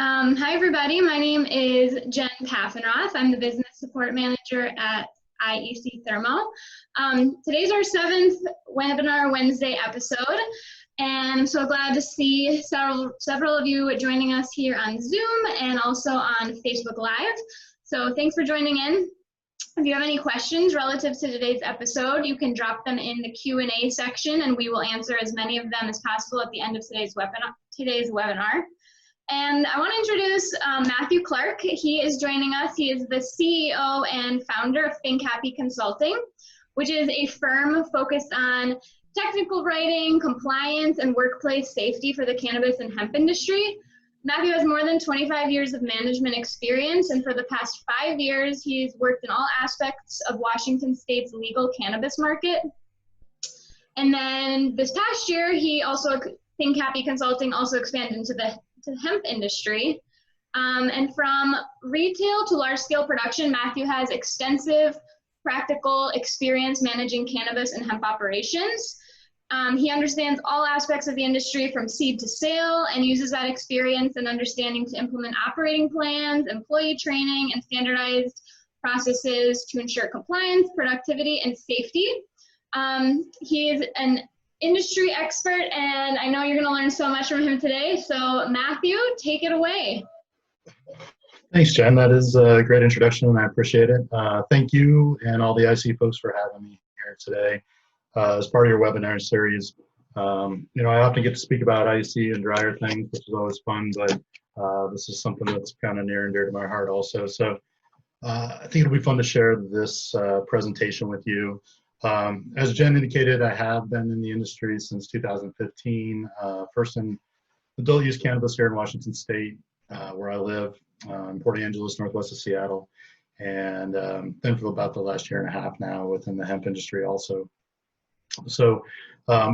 Hi, everybody. My name is Jen Paffenroth. I'm the Business Support Manager at IEC Thermo. Today's our 7th Webinar Wednesday episode, and I'm so glad to see several of you joining us here on Zoom and also on Facebook Live. So thanks for joining in. If you have any questions relative to today's episode, you can drop them in the Q&A section, and we will answer as many of them as possible at the end of today's webinar. And I want to introduce Matthew Clark. He is joining us. He is the CEO and founder of Think Happy Consulting, which is a firm focused on technical writing, compliance, and workplace safety for the cannabis and hemp industry. Matthew has more than 25 years of management experience, and for the past 5 years, he's worked in all aspects of Washington State's legal cannabis market. And then this past year, Think Happy Consulting also expanded into the hemp industry. And from retail to large-scale production, Matthew has extensive practical experience managing cannabis and hemp operations. He understands all aspects of the industry from seed to sale and uses that experience and understanding to implement operating plans, employee training, and standardized processes to ensure compliance, productivity, and safety. He is an industry expert, and I know you're going to learn so much from him today. So Matthew, take it away. Thanks, Jen. That is a great introduction, and I appreciate it. Thank you and all the IC folks for having me here today as part of your webinar series. I often get to speak about IC and drier things, which is always fun, but this is something that's kind of near and dear to my heart also. So I think it'll be fun to share this presentation with you. As Jen indicated, I have been in the industry since 2015, first in adult use cannabis here in Washington State, where I live, in Port Angeles, northwest of Seattle, and then for about the last year and a half now within the hemp industry also. So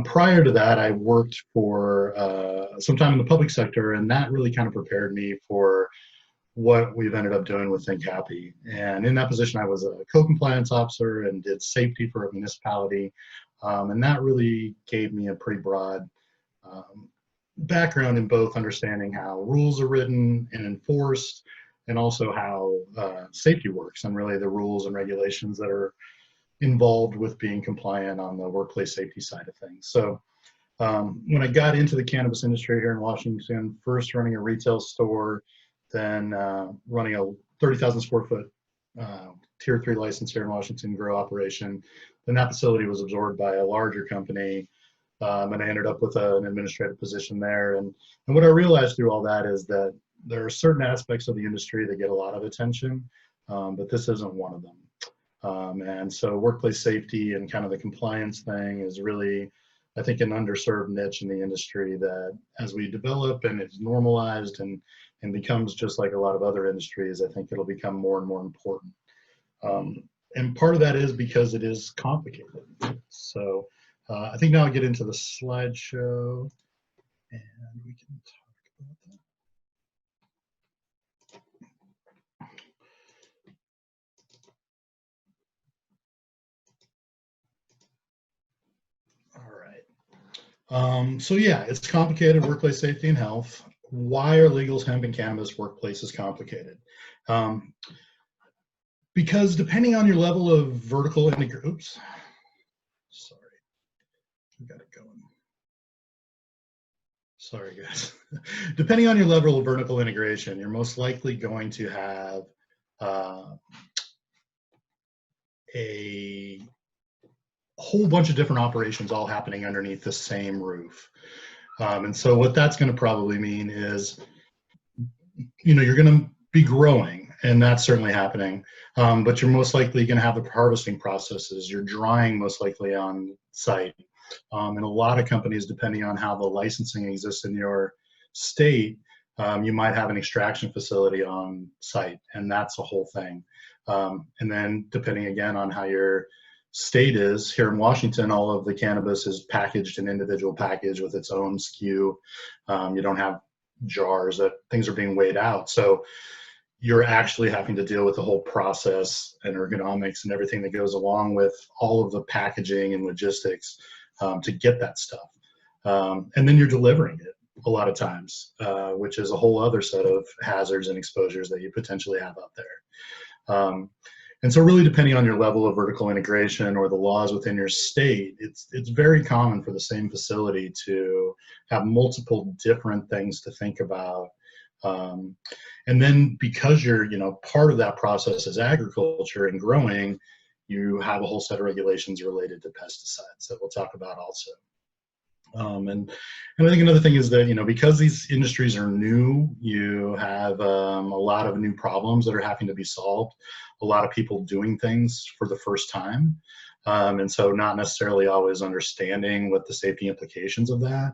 prior to that, I worked for some time in the public sector, and that really kind of prepared me for what we've ended up doing with Think Happy. And in that position, I was a co-compliance officer and did safety for a municipality. And that really gave me a pretty broad background in both understanding how rules are written and enforced, and also how safety works, and really the rules and regulations that are involved with being compliant on the workplace safety side of things. So when I got into the cannabis industry here in Washington, first running a retail store, then running a 30,000 square foot tier 3 license here in Washington grow operation. Then that facility was absorbed by a larger company, and I ended up with an administrative position there. And what I realized through all that is that there are certain aspects of the industry that get a lot of attention, but this isn't one of them. And so workplace safety and kind of the compliance thing is really, I think, an underserved niche in the industry that as we develop and it's normalized and becomes just like a lot of other industries, I think it'll become more and more important. And part of that is because it is complicated. So I think now I'll get into the slideshow and we can talk about that. All right. So yeah, it's complicated, workplace safety and health. Why are legal hemp and cannabis workplaces complicated? Because depending on your level of vertical integration, oops, sorry, we got it going. Sorry, guys. Depending on your level of vertical integration, you're most likely going to have a whole bunch of different operations all happening underneath the same roof. And so what that's going to probably mean is, you're going to be growing, and that's certainly happening. But you're most likely going to have the harvesting processes. You're drying most likely on site. And a lot of companies, depending on how the licensing exists in your state, you might have an extraction facility on site, and that's a whole thing. And then depending again on how your state is, here in Washington, all of the cannabis is packaged in individual package with its own SKU. You don't have jars that things are being weighed out. So you're actually having to deal with the whole process and ergonomics and everything that goes along with all of the packaging and logistics to get that stuff. And then you're delivering it. a lot of times, which is a whole other set of hazards and exposures that you potentially have out there. And so really depending on your level of vertical integration or the laws within your state, it's very common for the same facility to have multiple different things to think about. And then because you're, part of that process is agriculture and growing, you have a whole set of regulations related to pesticides that we'll talk about also. And I think another thing is that, because these industries are new, you have a lot of new problems that are having to be solved, a lot of people doing things for the first time. And so not necessarily always understanding what the safety implications of that.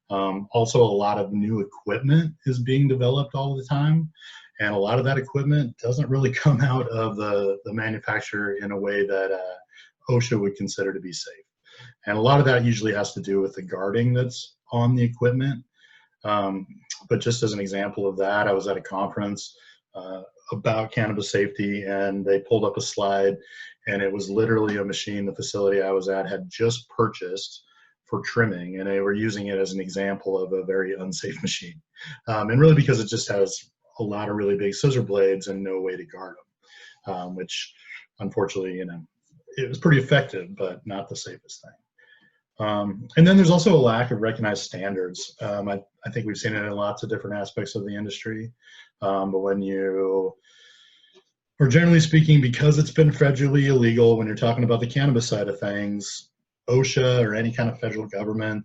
Also, a lot of new equipment is being developed all the time. And a lot of that equipment doesn't really come out of the manufacturer in a way that OSHA would consider to be safe. And a lot of that usually has to do with the guarding that's on the equipment. But just as an example of that, I was at a conference about cannabis safety, and they pulled up a slide, and it was literally a machine the facility I was at had just purchased for trimming, and they were using it as an example of a very unsafe machine. And really because it just has a lot of really big scissor blades and no way to guard them, which unfortunately, it was pretty effective, but not the safest thing. And then there's also a lack of recognized standards. I think we've seen it in lots of different aspects of the industry. But when you, or generally speaking, because it's been federally illegal, when you're talking about the cannabis side of things, OSHA or any kind of federal government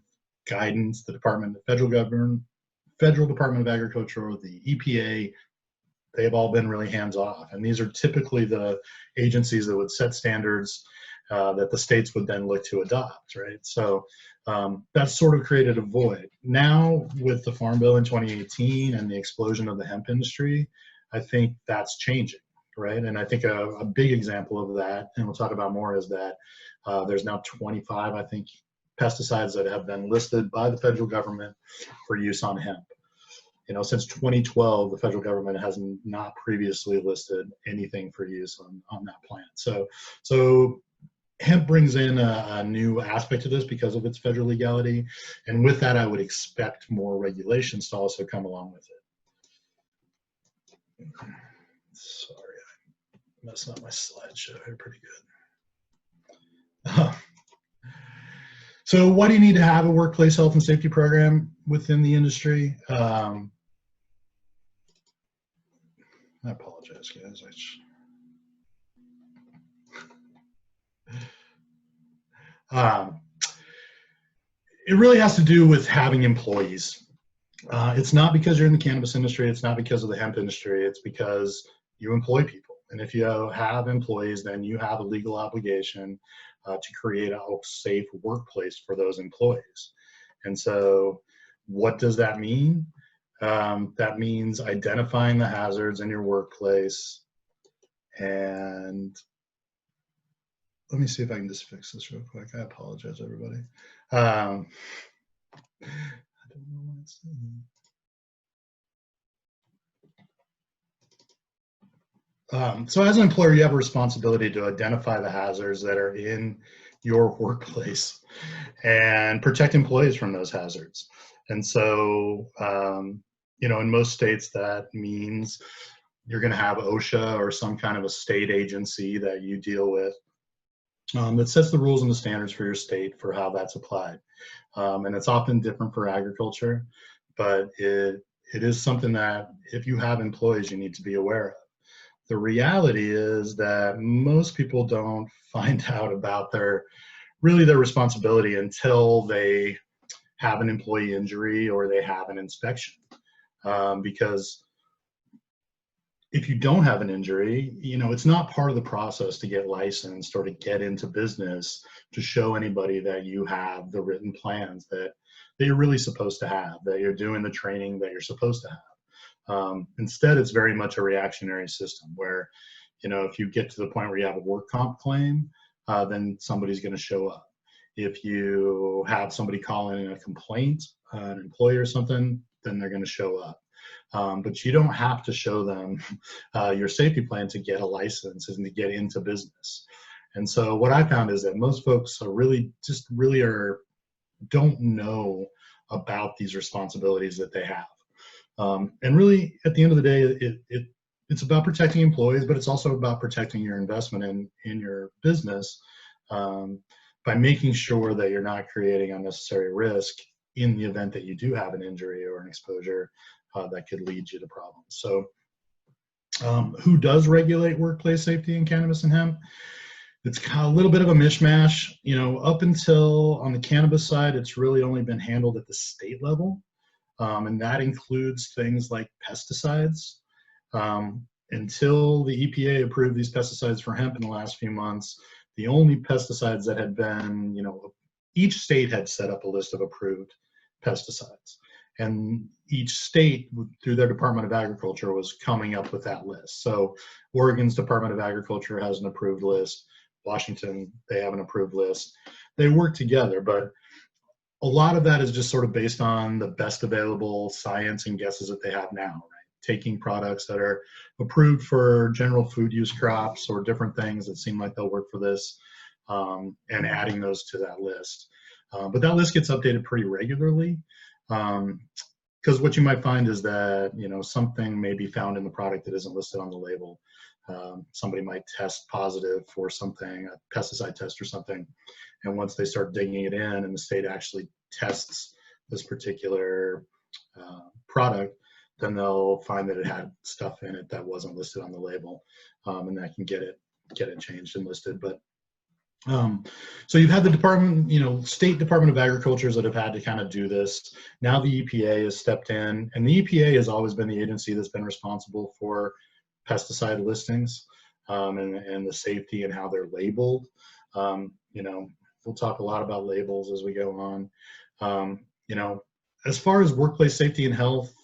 guidance, the federal Department of Agriculture, or the EPA, they've all been really hands-off. And these are typically the agencies that would set standards that the states would then look to adopt, right? So that's sort of created a void. Now, with the Farm Bill in 2018 and the explosion of the hemp industry, I think that's changing, right? And I think a big example of that, and we'll talk about more, is that there's now 25, I think, pesticides that have been listed by the federal government for use on hemp. Since 2012, the federal government has not previously listed anything for use on that plant. So hemp brings in a new aspect to this because of its federal legality. And with that, I would expect more regulations to also come along with it. Sorry, I'm messing up my slideshow here pretty good. So why do you need to have a workplace health and safety program within the industry? I apologize, guys. It really has to do with having employees. It's not because you're in the cannabis industry. It's not because of the hemp industry. It's because you employ people. And if you have employees, then you have a legal obligation to create a safe workplace for those employees. And so what does that mean? That means identifying the hazards in your workplace. And let me see if I can just fix this real quick. I apologize, everybody. I don't know what it's doing. So as an employer, you have a responsibility to identify the hazards that are in your workplace and protect employees from those hazards. And so, in most states, that means you're going to have OSHA or some kind of a state agency that you deal with that sets the rules and the standards for your state for how that's applied. And it's often different for agriculture, but it is something that if you have employees, you need to be aware of. The reality is that most people don't find out about their responsibility until they have an employee injury or they have an inspection. Because if you don't have an injury, it's not part of the process to get licensed or to get into business to show anybody that you have the written plans that you're really supposed to have, that you're doing the training that you're supposed to have. Instead, it's very much a reactionary system where, if you get to the point where you have a work comp claim, then somebody's going to show up. If you have somebody call in a complaint, an employer or something, then they're going to show up. But you don't have to show them your safety plan to get a license and to get into business. And so what I found is that most folks are don't know about these responsibilities that they have. And really, at the end of the day, it's about protecting employees, but it's also about protecting your investment in your business, by making sure that you're not creating unnecessary risk in the event that you do have an injury or an exposure that could lead you to problems. So who does regulate workplace safety in cannabis and hemp? It's kind of a little bit of a mishmash. Up until on the cannabis side, it's really only been handled at the state level. And that includes things like pesticides. Until the EPA approved these pesticides for hemp in the last few months, the only pesticides that had been, each state had set up a list of approved pesticides. And each state, through their Department of Agriculture, was coming up with that list. So Oregon's Department of Agriculture has an approved list. Washington, they have an approved list. They work together, but a lot of that is just sort of based on the best available science and guesses that they have now, right? Taking products that are approved for general food use crops or different things that seem like they'll work for this, and adding those to that list. But that list gets updated pretty regularly, because what you might find is that, something may be found in the product that isn't listed on the label. Somebody might test positive for something, a pesticide test or something, and once they start digging it in and the state actually tests this particular product, then they'll find that it had stuff in it that wasn't listed on the label, and that can get it changed and listed. But so you've had the department, state Department of Agriculture that have had to kind of do this. Now the EPA has stepped in, and the EPA has always been the agency that's been responsible for pesticide listings, and the safety and how they're labeled. We'll talk a lot about labels as we go on. As far as workplace safety and health,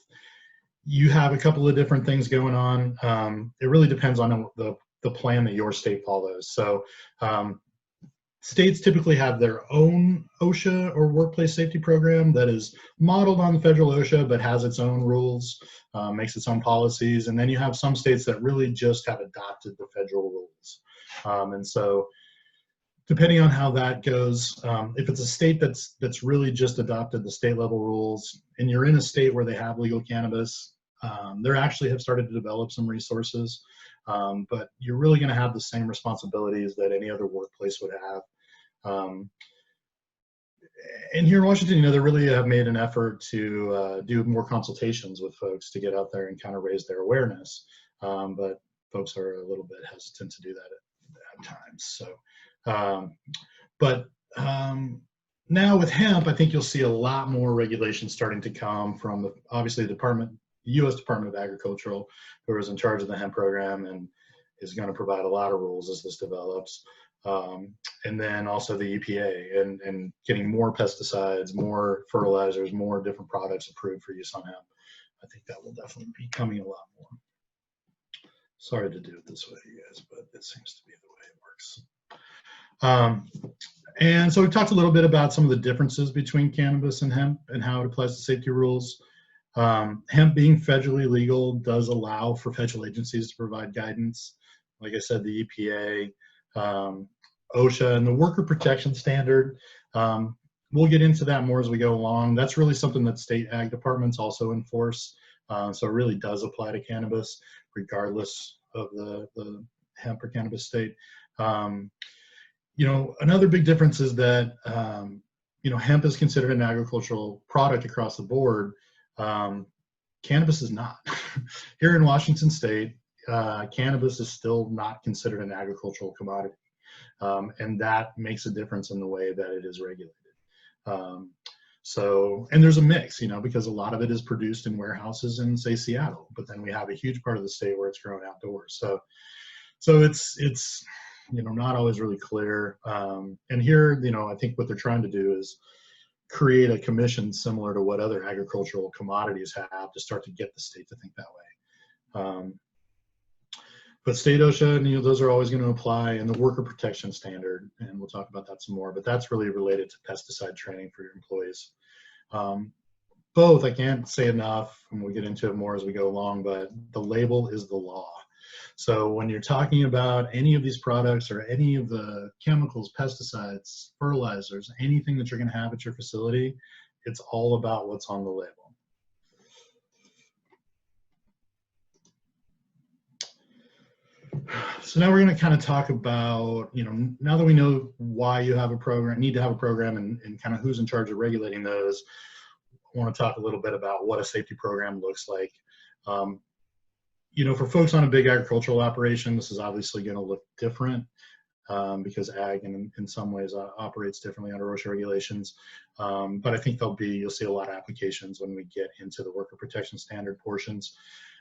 you have a couple of different things going on. It really depends on the plan that your state follows. So states typically have their own OSHA or workplace safety program that is modeled on federal OSHA but has its own rules, makes its own policies. And then you have some states that really just have adopted the federal rules. And so depending on how that goes, if it's a state that's really just adopted the state level rules, and you're in a state where they have legal cannabis, they actually have started to develop some resources, but you're really going to have the same responsibilities that any other workplace would have. And here in Washington, they really have made an effort to do more consultations with folks to get out there and kind of raise their awareness, but folks are a little bit hesitant to do that at times. So. But now with hemp, I think you'll see a lot more regulations starting to come from obviously the U.S. Department of Agriculture, who is in charge of the hemp program and is going to provide a lot of rules as this develops. And then also the EPA and getting more pesticides, more fertilizers, more different products approved for use on hemp. I think that will definitely be coming a lot more. Sorry to do it this way, you guys, but it seems to be the way it works. And so we talked a little bit about some of the differences between cannabis and hemp and how it applies to safety rules. Hemp being federally legal does allow for federal agencies to provide guidance. Like I said, the EPA, OSHA, and the Worker Protection Standard. We'll get into that more as we go along. That's really something that state ag departments also enforce. So it really does apply to cannabis, regardless of the hemp or cannabis state. Another big difference is that, hemp is considered an agricultural product across the board. Cannabis is not. Here in Washington State, cannabis is still not considered an agricultural commodity. And that makes a difference in the way that it is regulated. And there's a mix, because a lot of it is produced in warehouses in, say, Seattle, but then we have a huge part of the state where it's grown outdoors. So it's not always really clear. And here, I think what they're trying to do is create a commission similar to what other agricultural commodities have to start to get the state to think that way. But state OSHA, those are always going to apply, and the Worker Protection Standard, and we'll talk about that some more, but that's really related to pesticide training for your employees. Both, I can't say enough, and we'll get into it more as we go along, but the label is the law. So when you're talking about any of these products or any of the chemicals, pesticides, fertilizers, anything that you're going to have at your facility, it's all about what's on the label. So now we're going to kind of talk about, now that we know why you have a program, need to have a program, and kind of who's in charge of regulating those, I want to talk a little bit about what a safety program looks like. For folks on a big agricultural operation, this is obviously going to look different because ag in some ways operates differently under OSHA regulations. But I think you'll see a lot of applications when we get into the worker protection standard portions.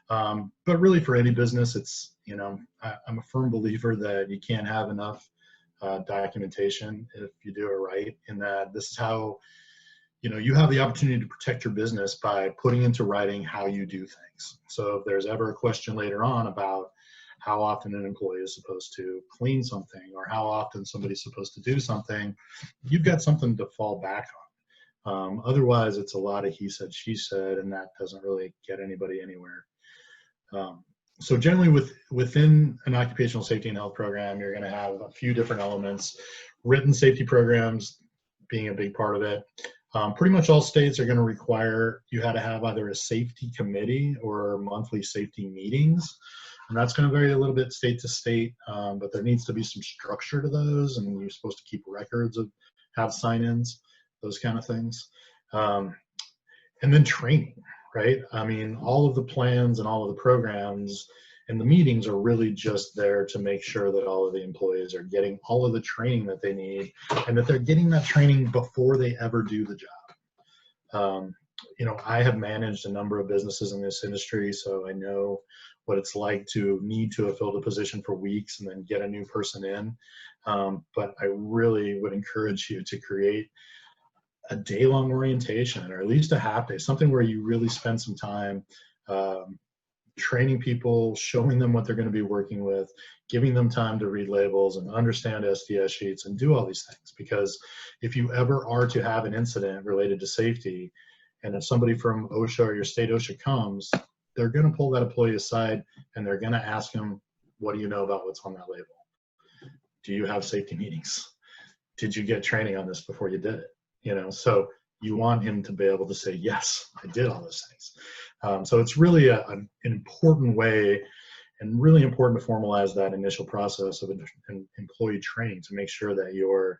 But really for any business, it's, I'm a firm believer that you can't have enough documentation if you do it right, in that this is how, you have the opportunity to protect your business by putting into writing how you do things. So if there's ever a question later on about how often an employee is supposed to clean something or how often somebody's supposed to do something, you've got something to fall back on. Otherwise, it's a lot of he said, she said, and that doesn't really get anybody anywhere. So generally within an occupational safety and health program, you're going to have a few different elements, written safety programs being a big part of it. Pretty much all states are going to require you had to have either a safety committee or monthly safety meetings. And that's going to vary a little bit state to state, but there needs to be some structure to those, and you're supposed to keep records of have sign-ins, those kind of things. And then training, right? I mean, all of the plans and all of the programs and the meetings are really just there to make sure that all of the employees are getting all of the training that they need, and that they're getting that training before they ever do the job. I have managed a number of businesses in this industry, so I know what it's like to need to have filled a position for weeks and then get a new person in. But I really would encourage you to create a day-long orientation, or at least a half day, something where you really spend some time training people, showing them what they're going to be working with, giving them time to read labels and understand SDS sheets and do all these things. Because if you ever are to have an incident related to safety, and if somebody from OSHA or your state OSHA comes, they're going to pull that employee aside and they're going to ask them, what do you know about what's on that label? Do you have safety meetings? Did you get training on this before you did it? So you want him to be able to say, yes, I did all those things. So it's really an important way, and really important to formalize that initial process of an employee training to make sure that you're,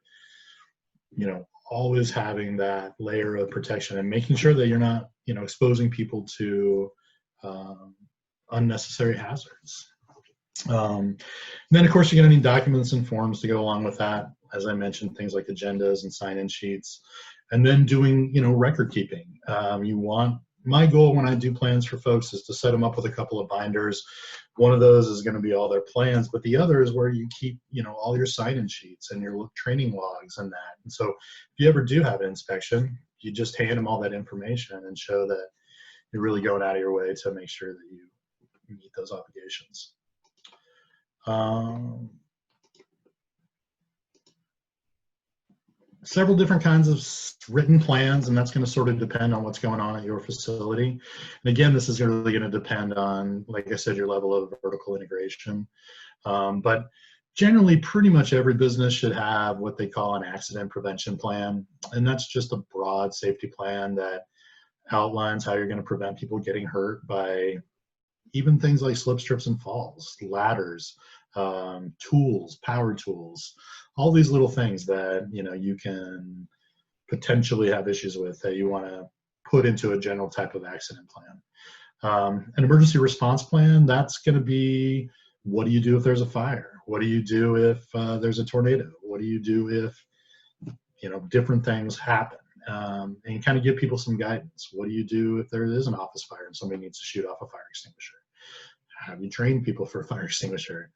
always having that layer of protection and making sure that you're not, exposing people to unnecessary hazards. Then, of course, you're going to need documents and forms to go along with that. As I mentioned, things like agendas and sign-in sheets, and then doing, record keeping. My goal when I do plans for folks is to set them up with a couple of binders. One of those is going to be all their plans, but the other is where you keep, all your sign-in sheets and your training logs and that. And so if you ever do have an inspection, you just hand them all that information and show that you're really going out of your way to make sure that you meet those obligations. Several different kinds of written plans, and that's going to sort of depend on what's going on at your facility. And again, this is really going to depend on, like I said, your level of vertical integration. But generally, pretty much every business should have what they call an accident prevention plan. And that's just a broad safety plan that outlines how you're going to prevent people getting hurt by even things like slip, trips, and falls, ladders, tools, power tools, all these little things that you can potentially have issues with that you want to put into a general type of accident plan. An emergency response plan, that's going to be, what do you do if there's a fire? What do you do if there's a tornado? What do you do if different things happen? And kind of give people some guidance. What do you do if there is an office fire and somebody needs to shoot off a fire extinguisher? Have you trained people for a fire extinguisher?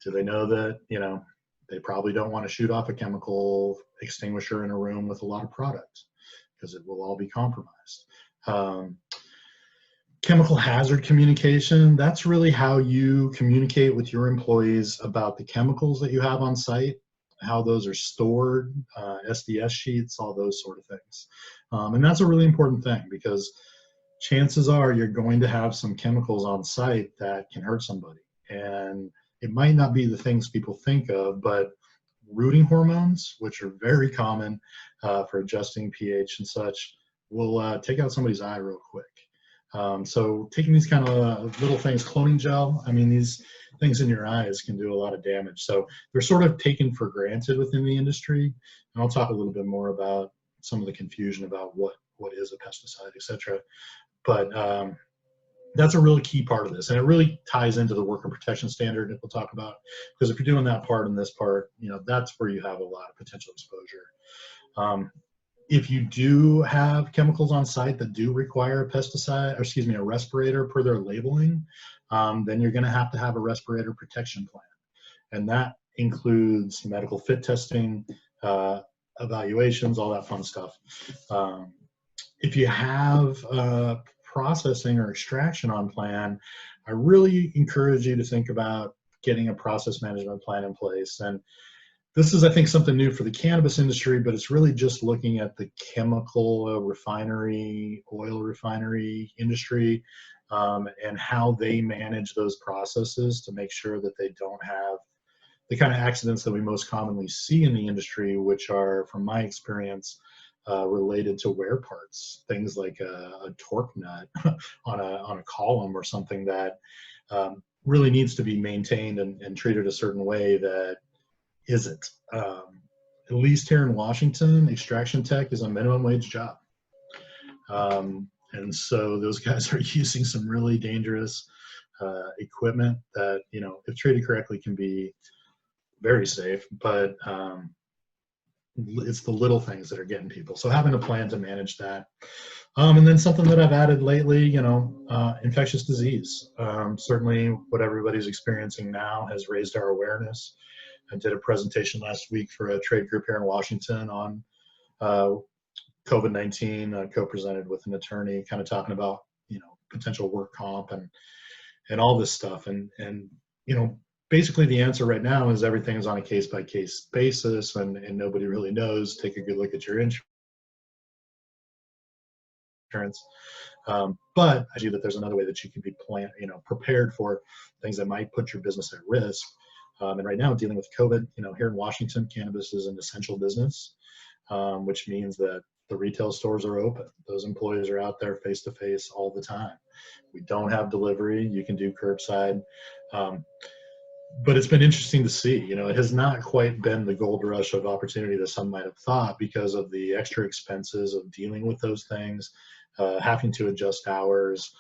Do they know that, they probably don't want to shoot off a chemical extinguisher in a room with a lot of product because it will all be compromised. Chemical hazard communication, that's really how you communicate with your employees about the chemicals that you have on site, how those are stored, SDS sheets, all those sort of things. And that's a really important thing because chances are you're going to have some chemicals on site that can hurt somebody. And it might not be the things people think of, but rooting hormones, which are very common for adjusting pH and such, will take out somebody's eye real quick. So taking these kind of little things, cloning gel, I mean, these things in your eyes can do a lot of damage. So they're sort of taken for granted within the industry. And I'll talk a little bit more about some of the confusion about what is a pesticide, et cetera. But that's a really key part of this. And it really ties into the worker protection standard that we'll talk about. Because if you're doing that part and this part, you know, that's where you have a lot of potential exposure. If you do have chemicals on site that do require a pesticide, or excuse me, a respirator per their labeling, then you're going to have a respirator protection plan. And that includes medical fit testing, evaluations, all that fun stuff. If you have processing or extraction on plan, I really encourage you to think about getting a process management plan in place. And this is, I think, something new for the cannabis industry, but it's really just looking at the chemical refinery, oil refinery industry, and how they manage those processes to make sure that they don't have the kind of accidents that we most commonly see in the industry, which are, from my experience, related to wear parts, things like a torque nut on a column or something that really needs to be maintained and treated a certain way that isn't. At least here in Washington, extraction tech is a minimum wage job. And so those guys are using some really dangerous equipment that, you know, if treated correctly, can be very safe, but it's the little things that are getting people. So having a plan to manage that. And then something that I've added lately, you know, infectious disease. Certainly what everybody's experiencing now has raised our awareness. I did a presentation last week for a trade group here in Washington on COVID-19, co-presented with an attorney, kind of talking about, you know, potential work comp and all this stuff. And you know, basically the answer right now is everything is on a case-by-case basis, and nobody really knows. Take a good look at your insurance. But I see that there's another way that you can be prepared for things that might put your business at risk. And right now, dealing with COVID, you know, here in Washington, cannabis is an essential business, which means that the retail stores are open. Those employees are out there face to face all the time. We don't have delivery. You can do curbside. But it's been interesting to see, you know, it has not quite been the gold rush of opportunity that some might have thought because of the extra expenses of dealing with those things, having to adjust hours,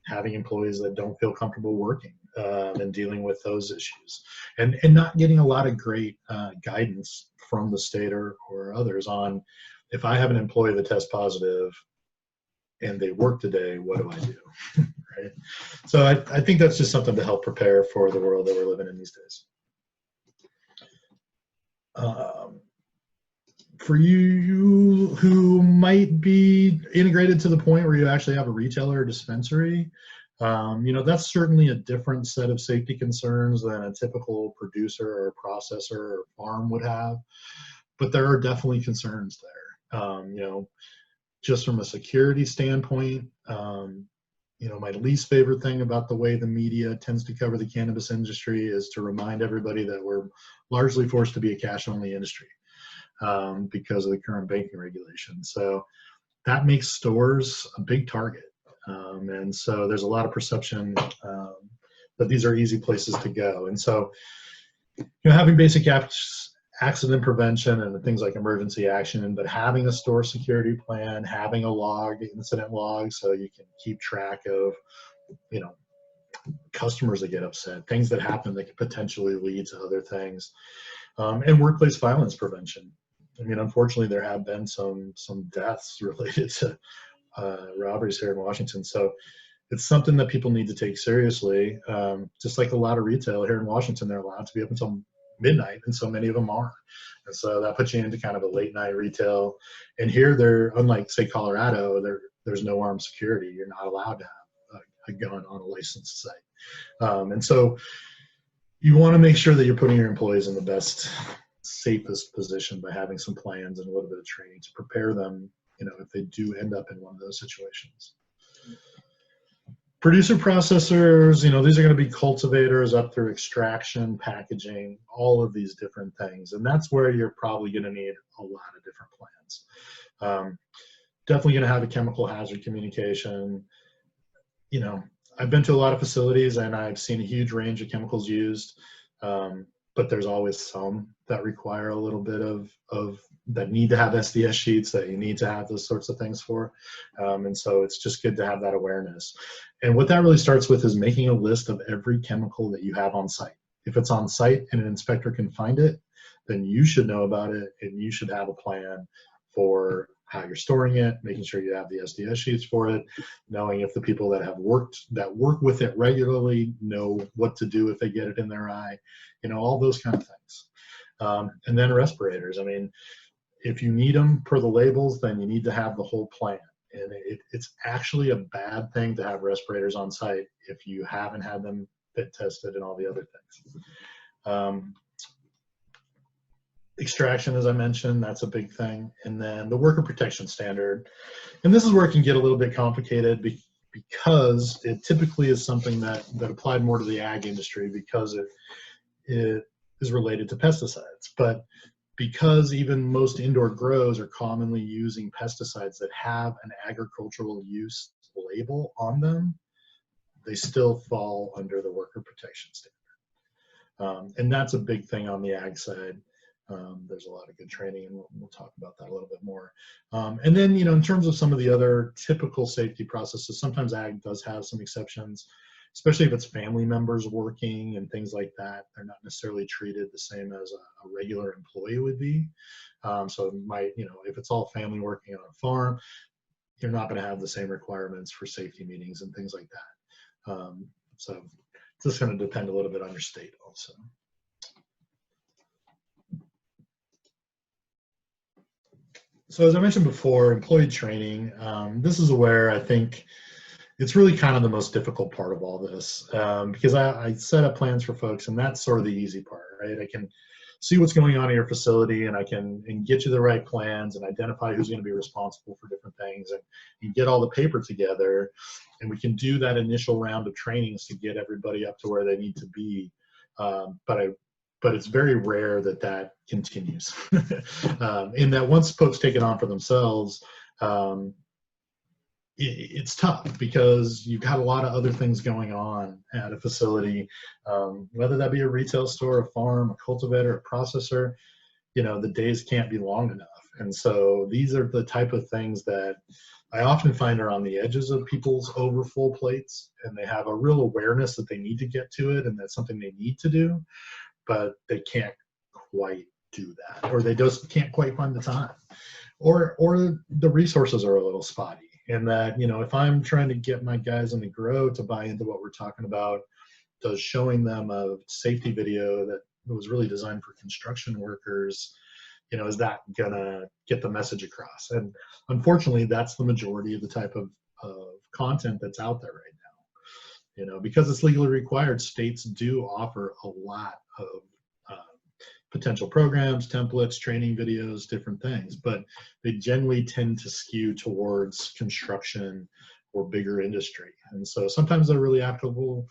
having employees that don't feel comfortable working, and dealing with those issues, and not getting a lot of great guidance from the state or others on, if I have an employee that tests positive and they work today, what do I do? Right? So I think that's just something to help prepare for the world that we're living in these days. For you who might be integrated to the point where you actually have a retailer or dispensary, you know, that's certainly a different set of safety concerns than a typical producer or processor or farm would have. But there are definitely concerns there. You know, just from a security standpoint, you know, my least favorite thing about the way the media tends to cover the cannabis industry is to remind everybody that we're largely forced to be a cash-only industry because of the current banking regulations. So that makes stores a big target. And so there's a lot of perception that these are easy places to go. And so, you know, having basic accident prevention and things like emergency action, but having a store security plan, having a log, incident log, so you can keep track of, you know, customers that get upset, things that happen that could potentially lead to other things, and workplace violence prevention. I mean, unfortunately, there have been some deaths related to robberies here in Washington. So it's something that people need to take seriously. Just like a lot of retail here in Washington, they're allowed to be up until midnight, and so many of them are. And so that puts you into kind of a late night retail. And here, they're, unlike, say, Colorado, there's no armed security. You're not allowed to have a gun on a licensed site. And so you want to make sure that you're putting your employees in the best, safest position by having some plans and a little bit of training to prepare them, you know, if they do end up in one of those situations. Producer processors, you know, these are going to be cultivators up through extraction, packaging, all of these different things. And that's where you're probably going to need a lot of different plans. definitely going to have a chemical hazard communication. You know, I've been to a lot of facilities and I've seen a huge range of chemicals used, but there's always some that require a little bit of that need to have SDS sheets, that you need to have those sorts of things for. And so it's just good to have that awareness. And what that really starts with is making a list of every chemical that you have on site. If it's on site and an inspector can find it, then you should know about it and you should have a plan for how you're storing it, making sure you have the SDS sheets for it, knowing if the people that work with it regularly know what to do if they get it in their eye, you know, all those kind of things. And then respirators. I mean, if you need them per the labels, then you need to have the whole plan. And it's actually a bad thing to have respirators on site if you haven't had them fit tested and all the other things. Extraction, as I mentioned, that's a big thing. And then the worker protection standard. And this is where it can get a little bit complicated because it typically is something that applied more to the ag industry because it is related to pesticides. But because even most indoor grows are commonly using pesticides that have an agricultural use label on them, they still fall under the worker protection standard. And that's a big thing on the ag side. There's a lot of good training, and we'll talk about that a little bit more. And then, you know, in terms of some of the other typical safety processes, sometimes ag does have some exceptions, especially if it's family members working and things like that. They're not necessarily treated the same as a regular employee would be. So it might, you know, if it's all family working on a farm, you're not going to have the same requirements for safety meetings and things like that. So it's just going to depend a little bit on your state also. So as I mentioned before, employee training, this is where I think it's really kind of the most difficult part of all this, because I set up plans for folks, and that's sort of the easy part, right? I can see what's going on in your facility, and I can get you the right plans and identify who's going to be responsible for different things, and get all the paper together, and we can do that initial round of trainings to get everybody up to where they need to be. But it's very rare that that continues. In that once folks take it on for themselves, it's tough because you've got a lot of other things going on at a facility, whether that be a retail store, a farm, a cultivator, a processor. You know, the days can't be long enough. And so these are the type of things that I often find are on the edges of people's overfull plates, and they have a real awareness that they need to get to it and that's something they need to do, but they can't quite do that, or they just can't quite find the time, or the resources are a little spotty. And that, you know, if I'm trying to get my guys in the grow to buy into what we're talking about, does showing them a safety video that was really designed for construction workers, you know, is that gonna get the message across? And unfortunately, that's the majority of the type of content that's out there right now. You know, because it's legally required, states do offer a lot of potential programs, templates, training videos, different things, but they generally tend to skew towards construction or bigger industry. And so sometimes they're really applicable,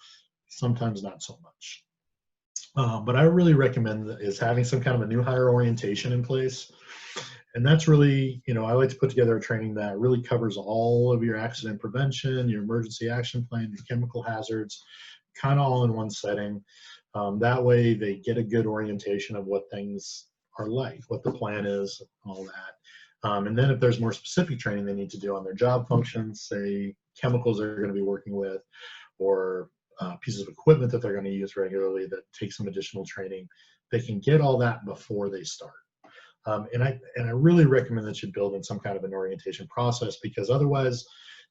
sometimes not so much. But I really recommend is having some kind of a new hire orientation in place. And that's really, you know, I like to put together a training that really covers all of your accident prevention, your emergency action plan, your chemical hazards, kind of all in one setting. That way they get a good orientation of what things are like, what the plan is, all that. And then if there's more specific training they need to do on their job functions, say chemicals they're going to be working with, or pieces of equipment that they're going to use regularly that take some additional training, they can get all that before they start. And I really recommend that you build in some kind of an orientation process, because otherwise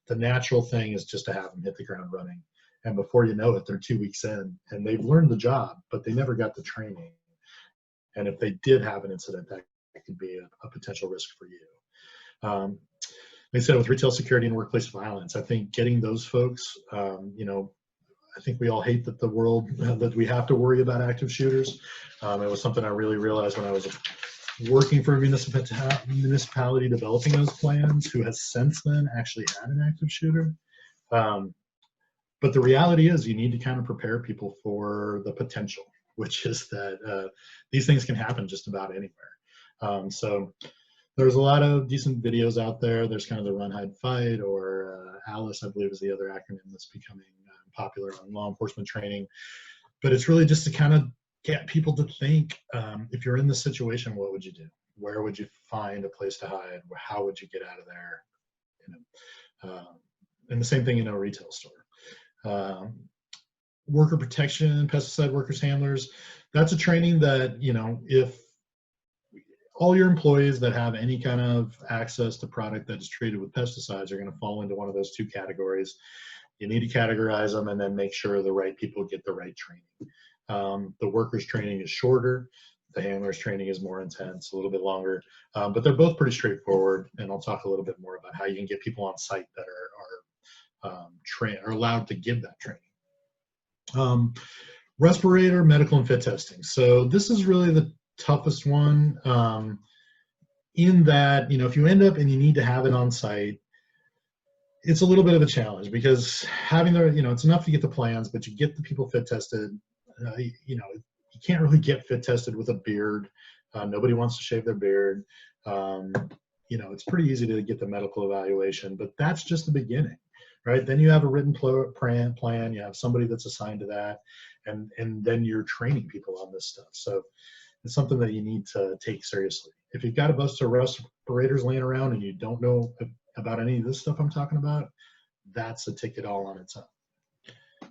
the natural thing is just to have them hit the ground running. And before you know it, they're 2 weeks in and they've learned the job, but they never got the training. And if they did have an incident, that could be a potential risk for you. Like I said, with retail security and workplace violence, I think getting those folks, you know, I think we all hate that that we have to worry about active shooters. It was something I really realized when I was working for a municipality developing those plans, who has since then actually had an active shooter. But the reality is you need to kind of prepare people for the potential, which is that these things can happen just about anywhere. So There's a lot of decent videos out there. There's kind of the Run, Hide, Fight, or ALICE, I believe is the other acronym that's becoming popular on law enforcement training. But it's really just to kind of get people to think, if you're in this situation, what would you do? Where would you find a place to hide? How would you get out of there? You know, and the same thing in a retail store. Worker protection, pesticide workers, handlers, that's a training that, you know, if all your employees that have any kind of access to product that is treated with pesticides are going to fall into one of those two categories. You need to categorize them and then make sure the right people get the right training. The workers training is shorter. The handlers training is more intense, a little bit longer, but they're both pretty straightforward. And I'll talk a little bit more about how you can get people on site that are allowed to give that training. Respirator, medical and fit testing. So this is really the toughest one, in that, you know, if you end up and you need to have it on site, it's a little bit of a challenge, because having the, you know, it's enough to get the plans, but you get the people fit tested. You know, you can't really get fit tested with a beard. Nobody wants to shave their beard. You know, it's pretty easy to get the medical evaluation, but that's just the beginning, right? Then you have a written plan, you have somebody that's assigned to that, and then you're training people on this stuff. So it's something that you need to take seriously. If you've got a bunch of respirators laying around and you don't know about any of this stuff I'm talking about, that's a ticket all on its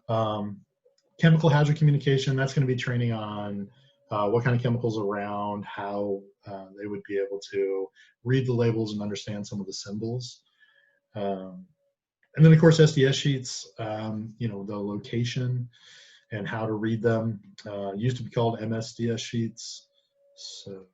own. Chemical hazard communication, that's going to be training on what kind of chemicals are around, how they would be able to read the labels and understand some of the symbols. And then, of course, SDS sheets, you know, the location and how to read them. Used to be called MSDS sheets. So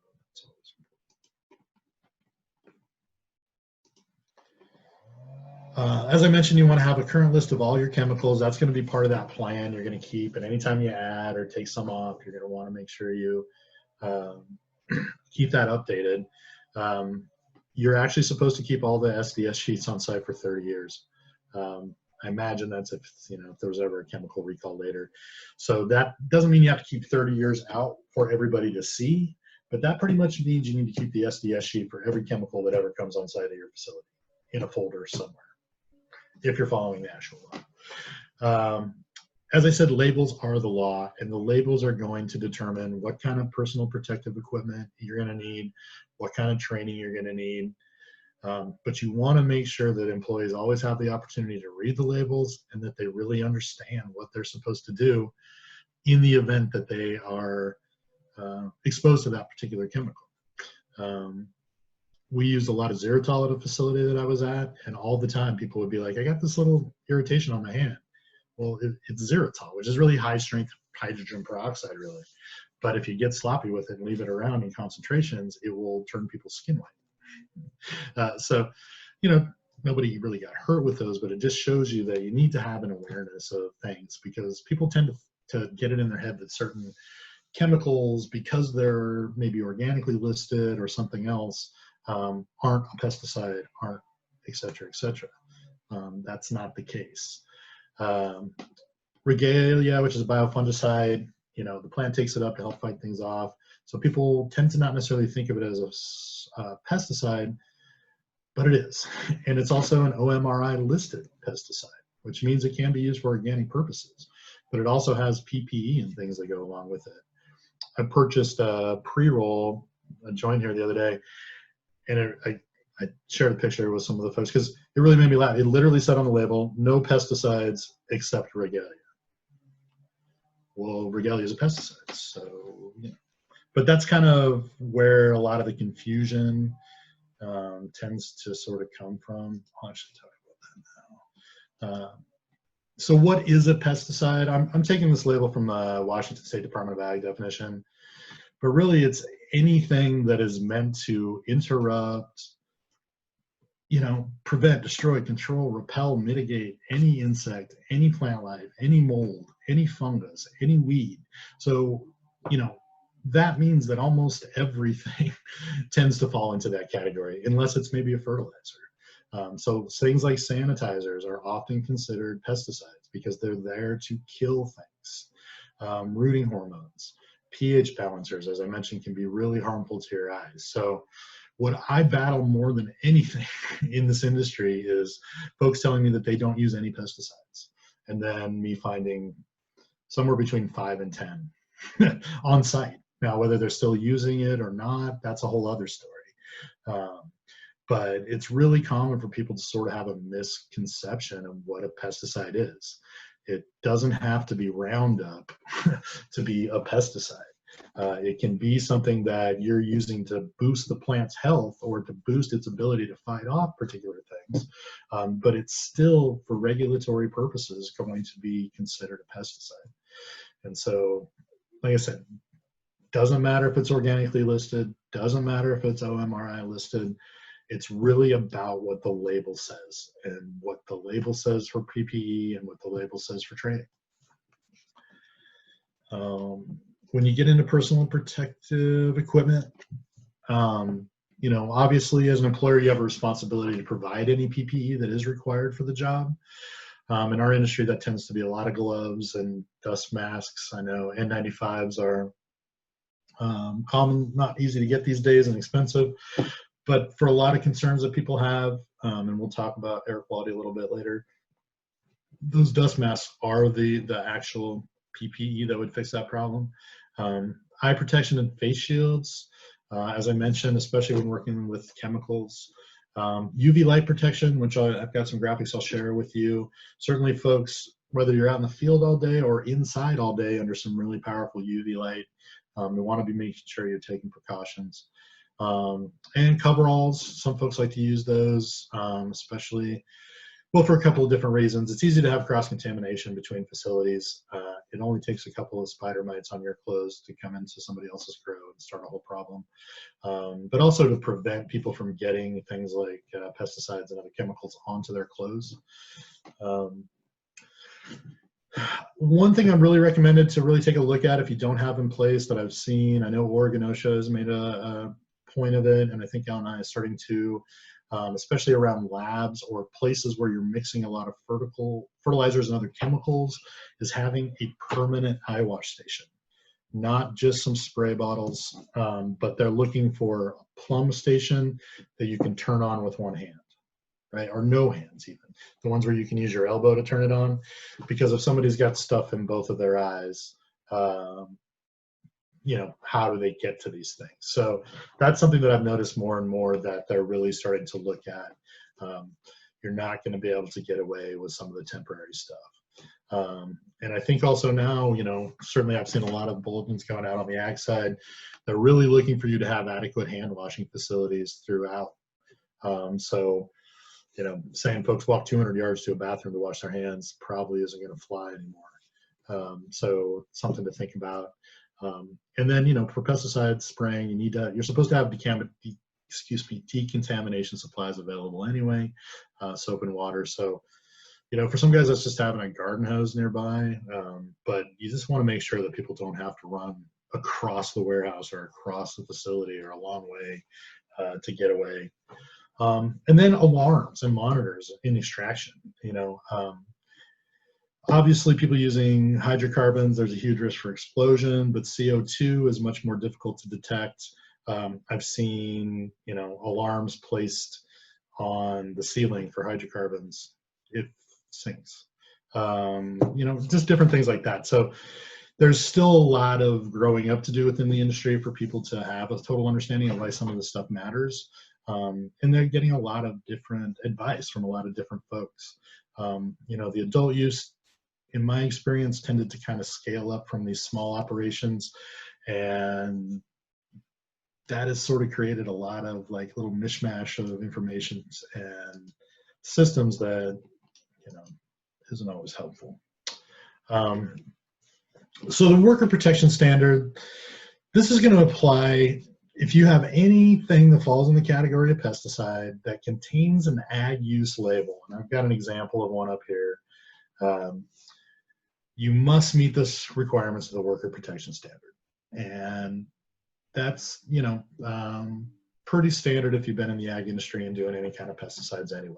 as I mentioned, you want to have a current list of all your chemicals. That's going to be part of that plan you're going to keep. And anytime you add or take some off, you're going to want to make sure you keep that updated. You're actually supposed to keep all the SDS sheets on site for 30 years. I imagine that's if, you know, if there was ever a chemical recall later. So that doesn't mean you have to keep 30 years out for everybody to see, but that pretty much means you need to keep the SDS sheet for every chemical that ever comes on site at your facility in a folder somewhere, if you're following the actual law. As I said, labels are the law, and the labels are going to determine what kind of personal protective equipment you're going to need, what kind of training you're going to need. But you want to make sure that employees always have the opportunity to read the labels and that they really understand what they're supposed to do in the event that they are exposed to that particular chemical. We used a lot of Xeritol at a facility that I was at, and all the time people would be like, I got this little irritation on my hand. Well, it's Xeritol, which is really high strength hydrogen peroxide, really. But if you get sloppy with it and leave it around in concentrations, it will turn people's skin white. So, you know, nobody really got hurt with those, but it just shows you that you need to have an awareness of things, because people tend to get it in their head that certain chemicals, because they're maybe organically listed or something else, aren't a pesticide, aren't, et cetera, et cetera. That's not the case. Regalia, which is a biofungicide, you know, the plant takes it up to help fight things off. So people tend to not necessarily think of it as a pesticide, but it is. And it's also an OMRI listed pesticide, which means it can be used for organic purposes, but it also has PPE and things that go along with it. I purchased a pre-roll, a joint here the other day, and I shared a picture with some of the folks because it really made me laugh. It literally said on the label, no pesticides except Regalia. Well, Regalia is a pesticide, so, you know. But that's kind of where a lot of the confusion tends to sort of come from. I'll actually talk about that now. So what is a pesticide? I'm taking this label from the Washington State Department of Ag definition, but really it's anything that is meant to interrupt, you know, prevent, destroy, control, repel, mitigate any insect, any plant life, any mold, any fungus, any weed. So, you know, that means that almost everything tends to fall into that category, unless it's maybe a fertilizer. So things like sanitizers are often considered pesticides because they're there to kill things. Rooting hormones, pH balancers, as I mentioned, can be really harmful to your eyes. So What I battle more than anything in this industry is folks telling me that they don't use any pesticides, and then me finding somewhere between 5 and 10 on site. Now, whether they're still using it or not, that's a whole other story. But it's really common for people to sort of have a misconception of what a pesticide is. It doesn't have to be Roundup to be a pesticide. It can be something that you're using to boost the plant's health or to boost its ability to fight off particular things, but it's still, for regulatory purposes, going to be considered a pesticide. And so, like I said, doesn't matter if it's organically listed, doesn't matter if it's OMRI listed. It's really about what the label says, and what the label says for PPE and what the label says for training. When you get into personal protective equipment, you know, obviously as an employer, you have a responsibility to provide any PPE that is required for the job. In our industry, that tends to be a lot of gloves and dust masks. I know N95s are common, not easy to get these days and expensive, but for a lot of concerns that people have, and we'll talk about air quality a little bit later, those dust masks are the actual PPE that would fix that problem. Eye protection and face shields, as I mentioned, especially when working with chemicals. UV light protection, which I've got some graphics I'll share with you. Certainly, folks, whether you're out in the field all day or inside all day under some really powerful UV light, you want to be making sure you're taking precautions. And coveralls, some folks like to use those, especially, well, for a couple of different reasons. It's easy to have cross-contamination between facilities. It only takes a couple of spider mites on your clothes to come into somebody else's grow and start a whole problem. But also to prevent people from getting things like pesticides and other chemicals onto their clothes. One thing I'm really recommended to really take a look at if you don't have in place that I've seen, I know Oregon OSHA has made a point of it, and I think L&I is starting to, especially around labs or places where you're mixing a lot of fertilizers and other chemicals, is having a permanent eye wash station. Not just some spray bottles, but they're looking for a plumb station that you can turn on with one hand, right? Or no hands even. The ones where you can use your elbow to turn it on, because if somebody's got stuff in both of their eyes, you know, how do they get to these things? So that's something that I've noticed more and more that they're really starting to look at. You're not going to be able to get away with some of the temporary stuff. And I think also now, you know, certainly I've seen a lot of bulletins going out on the ag side. They're really looking for you to have adequate hand washing facilities throughout. So, you know, saying folks walk 200 yards to a bathroom to wash their hands probably isn't going to fly anymore. So something to think about. And then, you know, for pesticide spraying, you're supposed to have decontamination supplies available anyway, soap and water. So, you know, for some guys, that's just having a garden hose nearby. But you just want to make sure that people don't have to run across the warehouse or across the facility or a long way to get away. And then alarms and monitors in extraction, you know. Obviously, people using hydrocarbons, there's a huge risk for explosion, but CO2 is much more difficult to detect. I've seen, you know, alarms placed on the ceiling for hydrocarbons. It sinks. You know, just different things like that. So there's still a lot of growing up to do within the industry for people to have a total understanding of why some of this stuff matters. And they're getting a lot of different advice from a lot of different folks. You know, the adult use, in my experience, tended to kind of scale up from these small operations, and that has sort of created a lot of like little mishmash of information and systems that, you know, isn't always helpful. So the worker protection standard, this is going to apply if you have anything that falls in the category of pesticide that contains an ag use label. And I've got an example of one up here. You must meet the requirements of the worker protection standard. And that's, you know, pretty standard if you've been in the ag industry and doing any kind of pesticides anyway.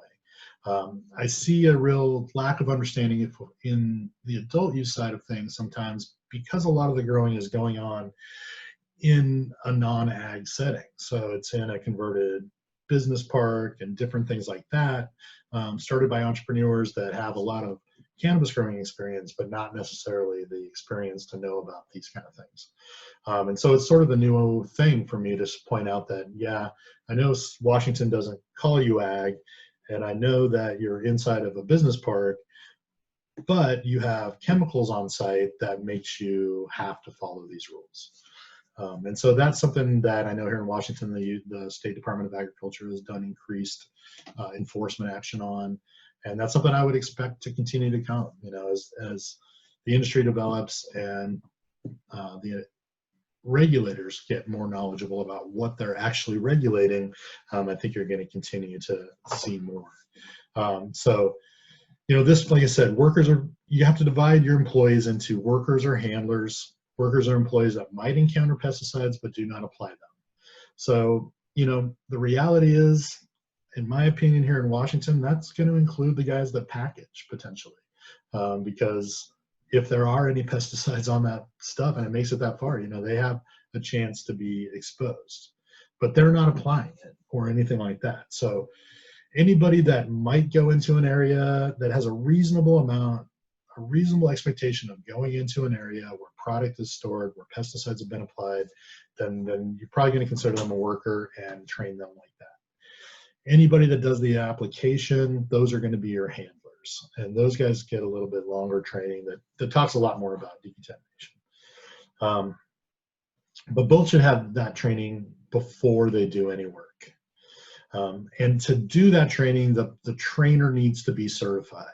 I see a real lack of understanding in the adult use side of things sometimes, because a lot of the growing is going on in a non-ag setting. So it's in a converted business park and different things like that, started by entrepreneurs that have a lot of cannabis growing experience, but not necessarily the experience to know about these kind of things. And so it's sort of a new thing for me to point out that, yeah, I know Washington doesn't call you ag, and I know that you're inside of a business park, but you have chemicals on site that makes you have to follow these rules. And so that's something that I know here in Washington, the State Department of Agriculture has done increased enforcement action on. And that's something I would expect to continue to come, you know, as the industry develops and the regulators get more knowledgeable about what they're actually regulating. I think you're going to continue to see more. So, you know, this, like I said, you have to divide your employees into workers or handlers. Workers are employees that might encounter pesticides but do not apply them. So, you know, the reality is, in my opinion, here in Washington, that's going to include the guys that package potentially, because if there are any pesticides on that stuff and it makes it that far, you know, they have a chance to be exposed, but they're not applying it or anything like that. So anybody that might go into an area that has a reasonable expectation of going into an area where product is stored, where pesticides have been applied, then you're probably going to consider them a worker and train them like that. Anybody that does the application, those are going to be your handlers. And those guys get a little bit longer training that talks a lot more about decontamination. But both should have that training before they do any work. And to do that training, the trainer needs to be certified.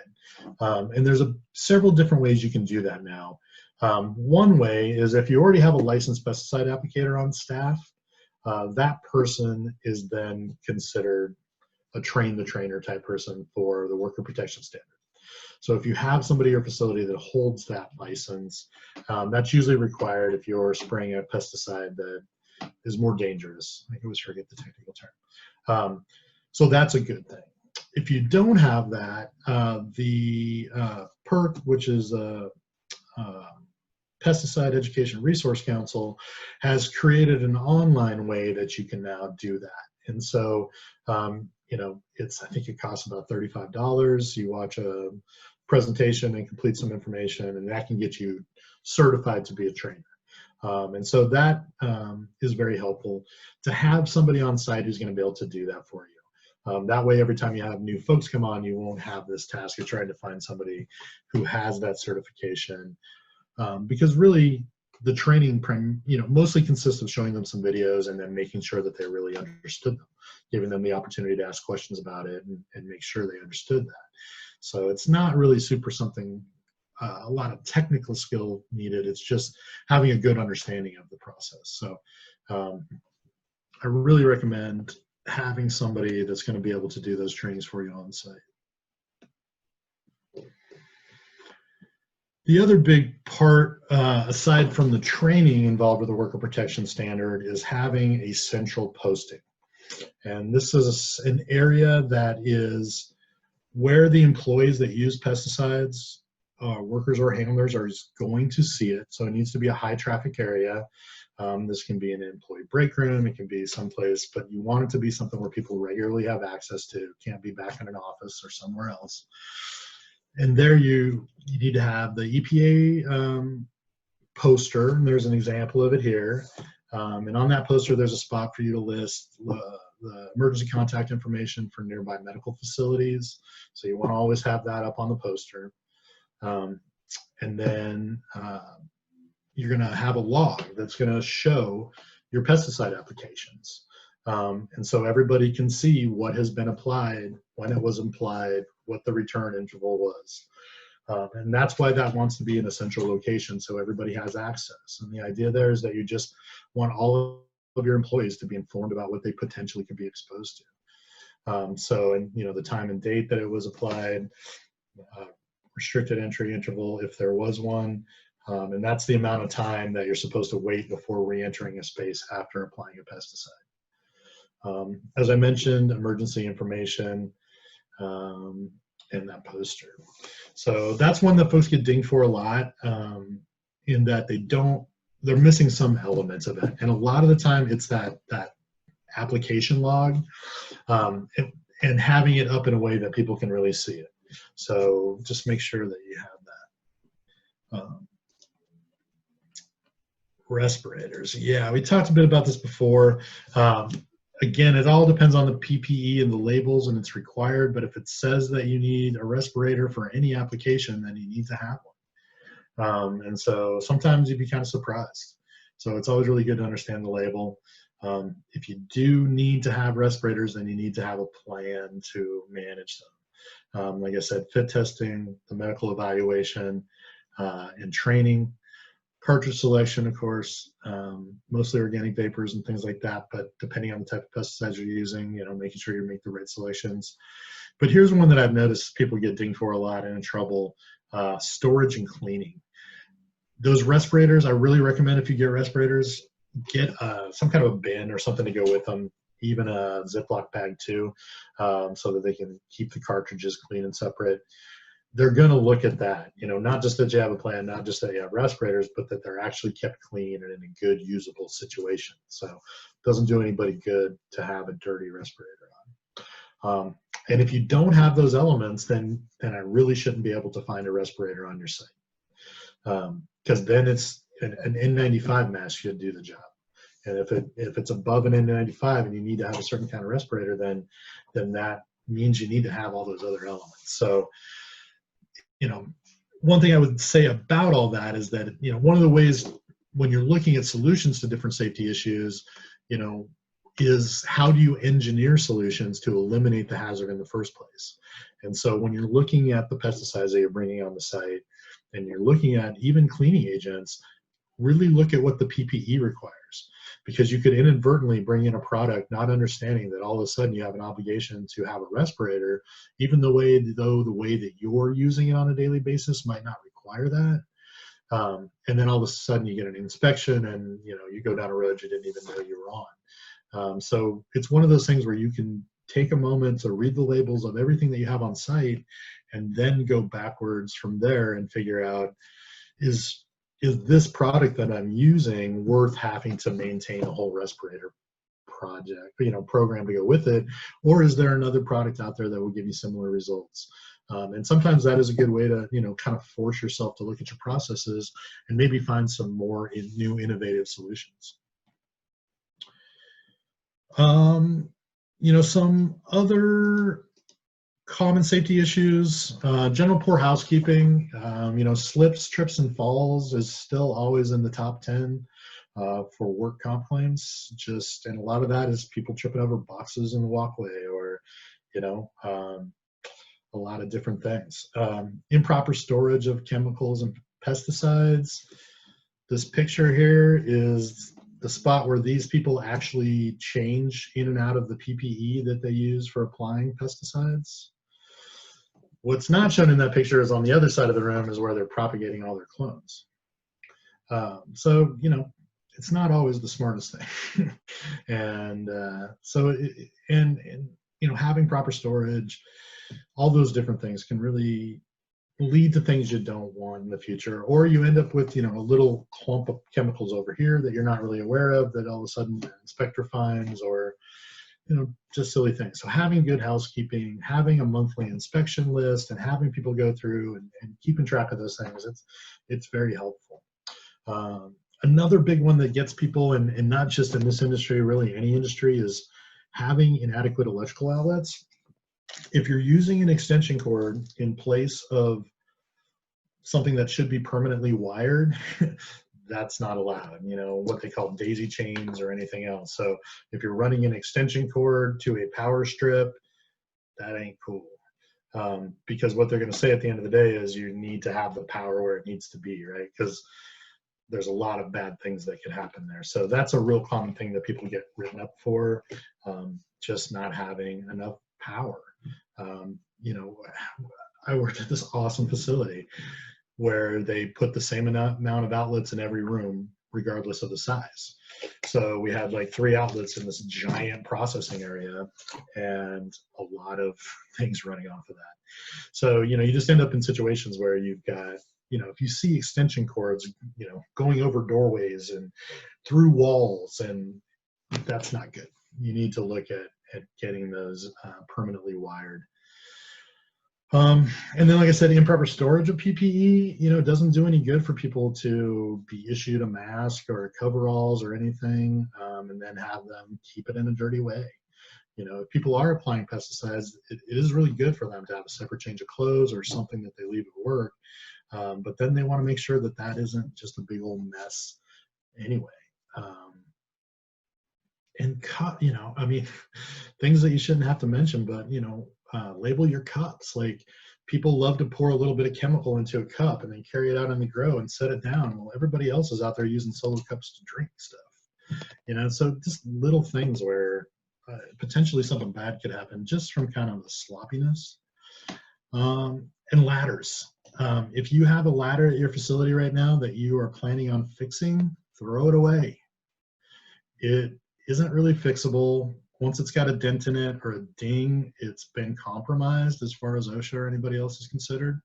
And there's several different ways you can do that now. One way is if you already have a licensed pesticide applicator on staff, that person is then considered a train-the-trainer type person for the worker protection standard. So if you have somebody at your facility that holds that license, that's usually required if you're spraying a pesticide that is more dangerous. I always forget the technical term. So that's a good thing. If you don't have that, the PERC, which is a Pesticide Education Resource Council, has created an online way that you can now do that. And so, you know, I think it costs about $35. You watch a presentation and complete some information, and that can get you certified to be a trainer. And so that is very helpful to have somebody on site who's going to be able to do that for you. That way, every time you have new folks come on, you won't have this task of trying to find somebody who has that certification. Because really, the training, you know, mostly consists of showing them some videos and then making sure that they really understood them, giving them the opportunity to ask questions about it and make sure they understood that. So it's not really a lot of technical skill needed. It's just having a good understanding of the process. So I really recommend having somebody that's going to be able to do those trainings for you on site. The other big part, aside from the training involved with the worker protection standard, is having a central posting. And this is an area that is where the employees that use pesticides, workers or handlers, are going to see it. So it needs to be a high traffic area. This can be an employee break room, it can be someplace, but you want it to be something where people regularly have access to. It can't be back in an office or somewhere else. And there you need to have the EPA poster, and there's an example of it here. And on that poster, there's a spot for you to list the emergency contact information for nearby medical facilities. So you want to always have that up on the poster. And then you're going to have a log that's going to show your pesticide applications. And so everybody can see what has been applied, when it was applied, what the return interval was. And that's why that wants to be in a central location so everybody has access. And the idea there is that you just want all of your employees to be informed about what they potentially could be exposed to. So, and you know, the time and date that it was applied, restricted entry interval if there was one, and that's the amount of time that you're supposed to wait before re-entering a space after applying a pesticide. As I mentioned, emergency information in that poster. So that's one that folks get dinged for a lot, in that they're missing some elements of it. And a lot of the time it's that application log, and having it up in a way that people can really see it. So just make sure that you have that. Respirators. Yeah, we talked a bit about this before. Again, it all depends on the PPE and the labels, and it's required, but if it says that you need a respirator for any application, then you need to have one. And so sometimes you'd be kind of surprised. So it's always really good to understand the label. If you do need to have respirators, then you need to have a plan to manage them. Like I said, fit testing, the medical evaluation, and training. Cartridge selection, of course, mostly organic vapors and things like that, but depending on the type of pesticides you're using, making sure you make the right selections. But here's one that I've noticed people get dinged for a lot and in trouble: storage and cleaning. Those respirators, I really recommend, if you get respirators, get some kind of a bin or something to go with them, even a Ziploc bag too, so that they can keep the cartridges clean and separate. They're going to look at that, not just that you have a plan, not just that you have respirators, but that they're actually kept clean and in a good, usable situation. So it doesn't do anybody good to have a dirty respirator on. And if you don't have those elements, then I really shouldn't be able to find a respirator on your site. Because then it's an N95 mask should do the job. And if it's above an N95 and you need to have a certain kind of respirator, then that means you need to have all those other elements. So, one thing I would say about all that is that, one of the ways when you're looking at solutions to different safety issues, is how do you engineer solutions to eliminate the hazard in the first place? And so when you're looking at the pesticides that you're bringing on the site, and you're looking at even cleaning agents, really look at what the PPE requires, because you could inadvertently bring in a product not understanding that all of a sudden you have an obligation to have a respirator, even the way that you're using it on a daily basis might not require that. And then all of a sudden you get an inspection and you go down a road you didn't even know you were on. So it's one of those things where you can take a moment to read the labels of everything that you have on site and then go backwards from there and figure out, is this product that I'm using worth having to maintain a whole respirator program to go with it, or is there another product out there that will give you similar results? And sometimes that is a good way to kind of force yourself to look at your processes and maybe find some more new innovative solutions. Some other common safety issues, general poor housekeeping, slips, trips, and falls is still always in the top 10 for work comp claims. And a lot of that is people tripping over boxes in the walkway, or, a lot of different things. Improper storage of chemicals and pesticides. This picture here is the spot where these people actually change in and out of the PPE that they use for applying pesticides. What's not shown in that picture is on the other side of the room is where they're propagating all their clones. So, it's not always the smartest thing. And having proper storage, all those different things can really lead to things you don't want in the future, or you end up with a little clump of chemicals over here that you're not really aware of that all of a sudden the inspector finds, or just silly things. So having good housekeeping, having a monthly inspection list, and having people go through and keeping track of those things, it's very helpful. Another big one that gets people, and not just in this industry, really any industry, is having inadequate electrical outlets. If you're using an extension cord in place of something that should be permanently wired, that's not allowed. What they call daisy chains or anything else. So if you're running an extension cord to a power strip, that ain't cool. Because what they're going to say at the end of the day is you need to have the power where it needs to be, right? Because there's a lot of bad things that could happen there. So that's a real common thing that people get written up for, just not having enough power. I worked at this awesome facility where they put the same amount of outlets in every room, regardless of the size. So we had like 3 outlets in this giant processing area and a lot of things running off of that. So, you just end up in situations where you've got if you see extension cords, going over doorways and through walls, and that's not good. You need to look at getting those permanently wired. And then, like I said, improper storage of PPE, it doesn't do any good for people to be issued a mask or coveralls or anything, and then have them keep it in a dirty way. If people are applying pesticides, it is really good for them to have a separate change of clothes or something that they leave at work. But then they want to make sure that that isn't just a big old mess anyway. And cut, things that you shouldn't have to mention, but label your cups. Like, people love to pour a little bit of chemical into a cup and then carry it out on the grow and set it down. Well, everybody else is out there using solo cups to drink stuff. So just little things where potentially something bad could happen just from kind of the sloppiness. And ladders. If you have a ladder at your facility right now that you are planning on fixing, throw it away. It isn't really fixable. Once it's got a dent in it or a ding, it's been compromised as far as OSHA or anybody else is considered.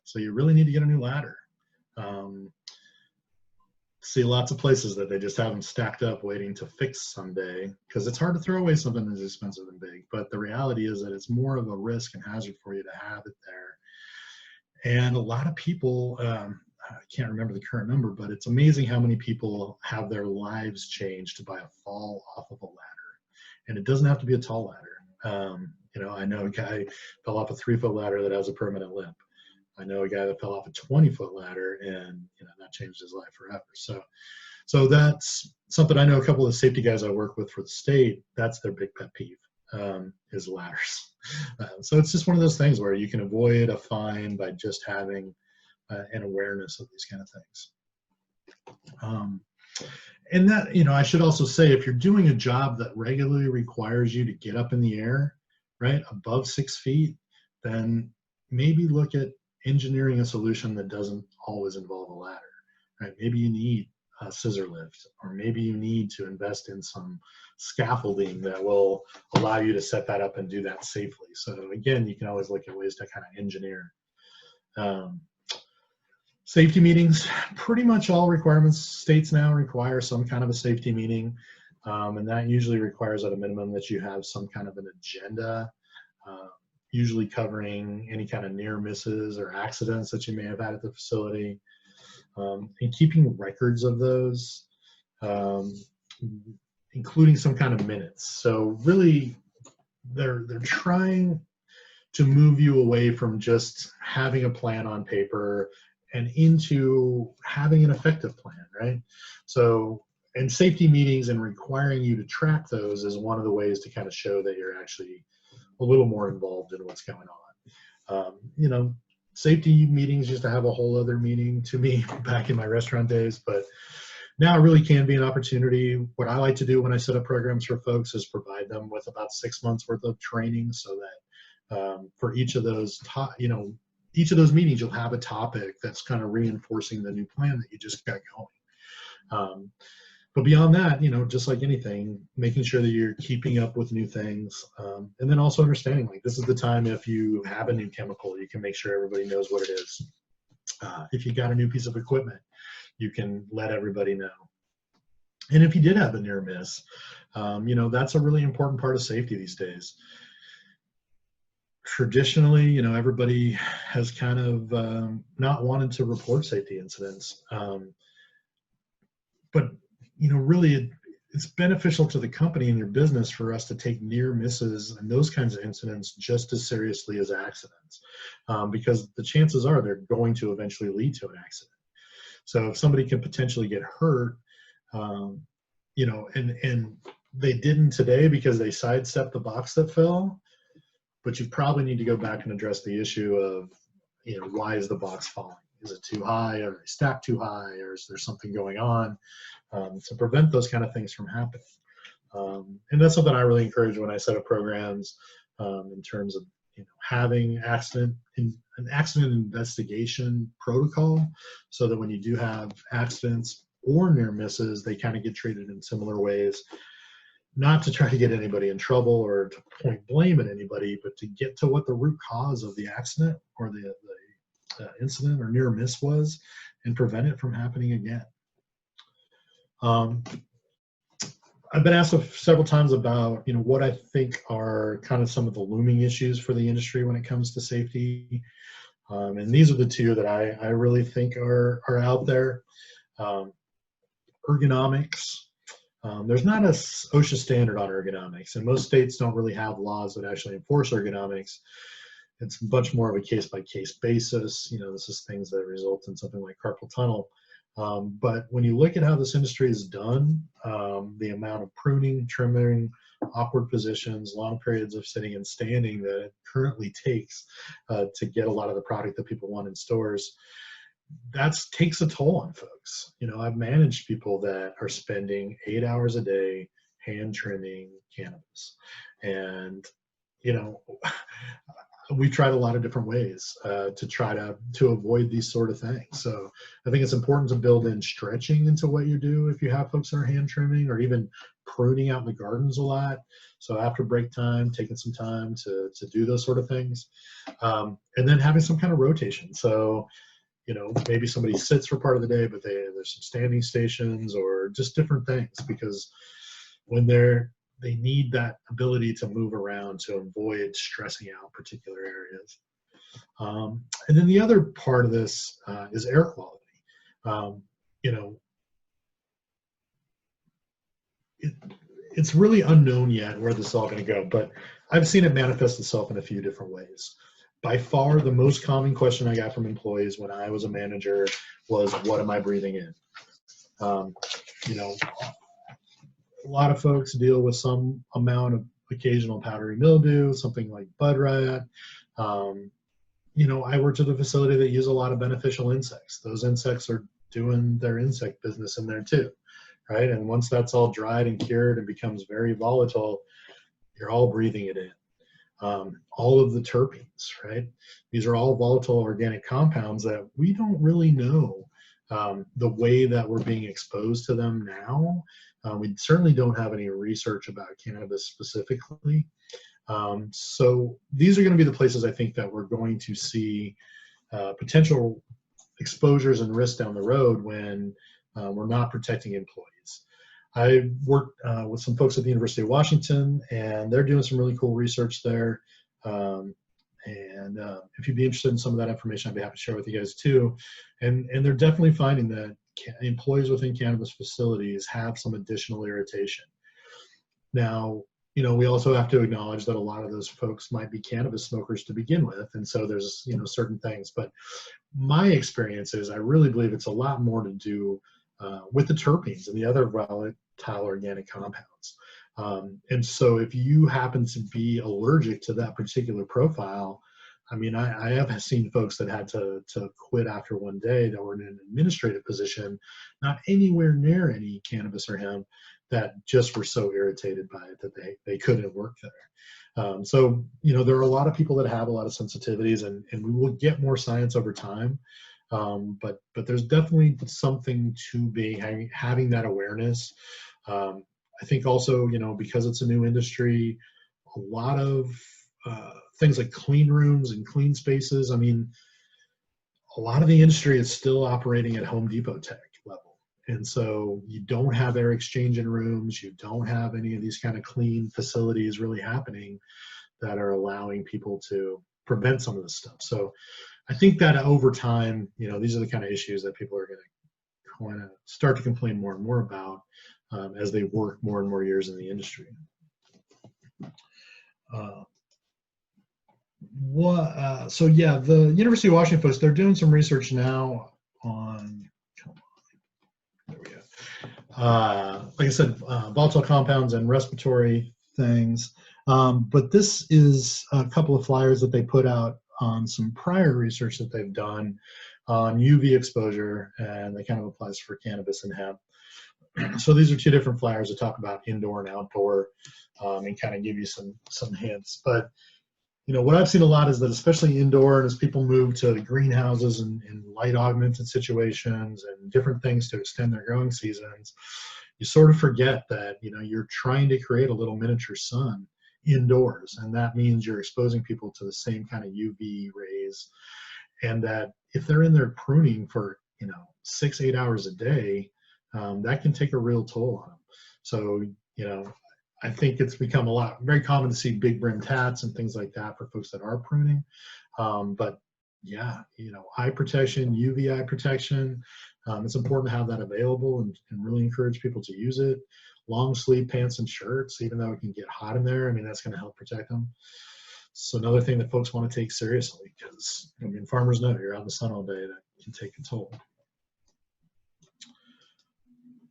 So you really need to get a new ladder. See lots of places that they just have them stacked up waiting to fix someday, because it's hard to throw away something as expensive and big. But the reality is that it's more of a risk and hazard for you to have it there. And a lot of people, I can't remember the current number, but it's amazing how many people have their lives changed by a fall off of a ladder. And it doesn't have to be a tall ladder. I know a guy fell off a 3-foot ladder that has a permanent limp. I know a guy that fell off a 20-foot ladder, and that changed his life forever. So that's something. I know a couple of the safety guys I work with for the state, that's their big pet peeve, is ladders. So it's just one of those things where you can avoid a fine by just having an awareness of these kind of things. And that, I should also say, if you're doing a job that regularly requires you to get up in the air, right, above 6 feet, then maybe look at engineering a solution that doesn't always involve a ladder, right? Maybe you need a scissor lift, or maybe you need to invest in some scaffolding that will allow you to set that up and do that safely. So again, you can always look at ways to kind of engineer. Safety meetings, pretty much all states now require some kind of a safety meeting. And that usually requires at a minimum that you have some kind of an agenda, usually covering any kind of near misses or accidents that you may have had at the facility, and keeping records of those, including some kind of minutes. So really, they're trying to move you away from just having a plan on paper and into having an effective plan, right? So, and safety meetings and requiring you to track those is one of the ways to kind of show that you're actually a little more involved in what's going on. Safety meetings used to have a whole other meaning to me back in my restaurant days, but now it really can be an opportunity. What I like to do when I set up programs for folks is provide them with about 6 months worth of training, so that for each of those each of those meetings, you'll have a topic that's kind of reinforcing the new plan that you just got going. But beyond that, just like anything, making sure that you're keeping up with new things, and then also understanding, like, this is the time, if you have a new chemical, you can make sure everybody knows what it is. If you got a new piece of equipment, you can let everybody know. And if you did have a near miss, that's a really important part of safety these days. Traditionally, everybody has kind of not wanted to report safety incidents. But really, it's beneficial to the company and your business for us to take near misses and those kinds of incidents just as seriously as accidents, because the chances are they're going to eventually lead to an accident. So if somebody can potentially get hurt, and they didn't today because they sidestepped the box that fell, but you probably need to go back and address the issue of, why is the box falling? Is it too high? Are they stacked too high? Or is there something going on to prevent those kind of things from happening? And that's something I really encourage when I set up programs, in terms of having an accident investigation protocol, so that when you do have accidents or near misses, they kind of get treated in similar ways. Not to try to get anybody in trouble or to point blame at anybody, but to get to what the root cause of the accident or the incident or near miss was, and prevent it from happening again. I've been asked several times about, what I think are kind of some of the looming issues for the industry when it comes to safety. And these are the two that I really think are out there. Ergonomics. There's not a OSHA standard on ergonomics, and most states don't really have laws that actually enforce ergonomics. It's much more of a case-by-case basis. This is things that result in something like carpal tunnel. But when you look at how this industry is done, the amount of pruning, trimming, awkward positions, long periods of sitting and standing that it currently takes to get a lot of the product that people want in stores, that takes a toll on folks. I've managed people that are spending 8 hours a day hand trimming cannabis. And, we've tried a lot of different ways to try to avoid these sort of things. So I think it's important to build in stretching into what you do if you have folks that are hand trimming, or even pruning out in the gardens a lot. So after break time, taking some time to do those sort of things. And then having some kind of rotation. So, maybe somebody sits for part of the day, but there's some standing stations or just different things, because when they need that ability to move around to avoid stressing out particular areas. And then the other part of this is air quality. It's really unknown yet where this is all going to go, but I've seen it manifest itself in a few different ways. By far, the most common question I got from employees when I was a manager was, what am I breathing in? A lot of folks deal with some amount of occasional powdery mildew, something like bud rot. I worked at a facility that used a lot of beneficial insects. Those insects are doing their insect business in there too, right? And once that's all dried and cured and becomes very volatile, you're all breathing it in. All of the terpenes, right? These are all volatile organic compounds that we don't really know the way that we're being exposed to them now. We certainly don't have any research about cannabis specifically. So these are going to be the places I think that we're going to see potential exposures and risks down the road when we're not protecting employees. I worked with some folks at the University of Washington, and they're doing some really cool research there. And if you'd be interested in some of that information, I'd be happy to share with you guys too. And they're definitely finding that employees within cannabis facilities have some additional irritation. Now, we also have to acknowledge that a lot of those folks might be cannabis smokers to begin with. And so there's, certain things. But my experience is I really believe it's a lot more to do with the terpenes and the other volatile organic compounds. And so if you happen to be allergic to that particular profile, I have seen folks that had to quit after one day that were in an administrative position, not anywhere near any cannabis or hemp, that just were so irritated by it that they couldn't work there. So, there are a lot of people that have a lot of sensitivities, and we will get more science over time. But there's definitely something to having that awareness. I think also, because it's a new industry, a lot of things like clean rooms and clean spaces. A lot of the industry is still operating at Home Depot tech level. And so you don't have air exchange in rooms. You don't have any of these kind of clean facilities really happening that are allowing people to prevent some of this stuff. So I think that over time, these are the kind of issues that people are going to start to complain more and more about as they work more and more years in the industry. So yeah, the University of Washington folks, they're doing some research now on, there we go. Like I said, volatile compounds and respiratory things. But this is a couple of flyers that they put out on some prior research that they've done on UV exposure, and that kind of applies for cannabis and hemp. So these are two different flyers that talk about indoor and outdoor, and kind of give you some hints. But what I've seen a lot is that, especially indoor, and as people move to greenhouses and light augmented situations and different things to extend their growing seasons, you sort of forget that you're trying to create a little miniature sun indoors, and that means you're exposing people to the same kind of UV rays. and that if they're in there pruning for 6-8 hours a day, that can take a real toll on them. So I think it's become very common to see big brimmed hats and things like that for folks that are pruning. But yeah, eye protection, UV eye protection, it's important to have that available and really encourage people to use it. Long sleeve pants and shirts, even though it can get hot in there, I mean, that's going to help protect them. So another thing that folks want to take seriously, because farmers know you're out in the sun all day, that can take a toll.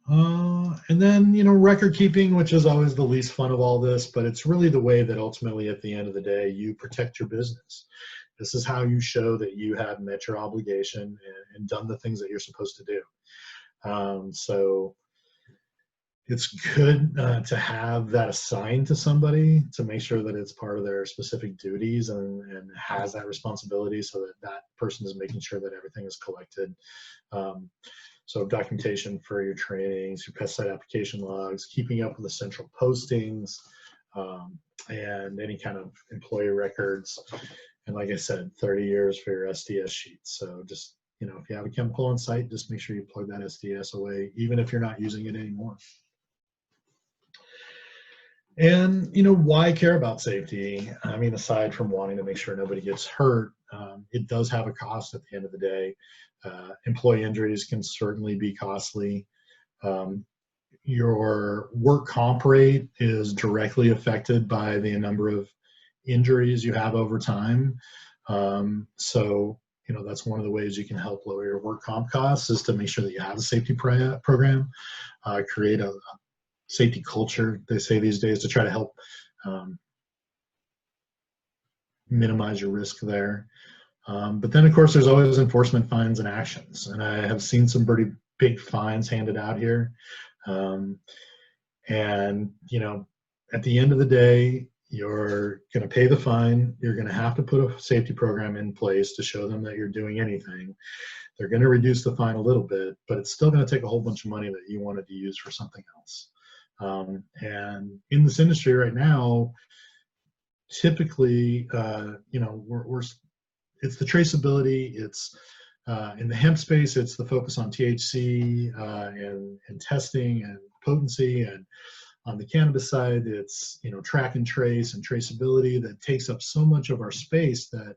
And then, record keeping, which is always the least fun of all this, but it's really the way that ultimately at the end of the day, you protect your business. This is how you show that you have met your obligation and done the things that you're supposed to do. So it's good to have that assigned to somebody to make sure that it's part of their specific duties and has that responsibility, so that that person is making sure that everything is collected. So documentation for your trainings, your pesticide application logs, keeping up with the central postings, and any kind of employee records. And like I said, 30 years for your SDS sheets. So just, if you have a chemical on site, just make sure you plug that SDS away, even if you're not using it anymore. And, why care about safety? I mean, aside from wanting to make sure nobody gets hurt, it does have a cost at the end of the day. Employee injuries can certainly be costly. Your work comp rate is directly affected by the number of injuries you have over time. So, that's one of the ways you can help lower your work comp costs, is to make sure that you have a safety program, create a safety culture, they say these days, to try to help minimize your risk there. But then, of course, there's always enforcement fines and actions. And I have seen some pretty big fines handed out here. And, at the end of the day, you're going to pay the fine. You're going to have to put a safety program in place to show them that you're doing anything. They're going to reduce the fine a little bit, but it's still going to take a whole bunch of money that you wanted to use for something else. And in this industry right now, typically, it's the traceability. It's in the hemp space, it's the focus on THC and testing and potency. And on the cannabis side, it's track and trace and traceability that takes up so much of our space that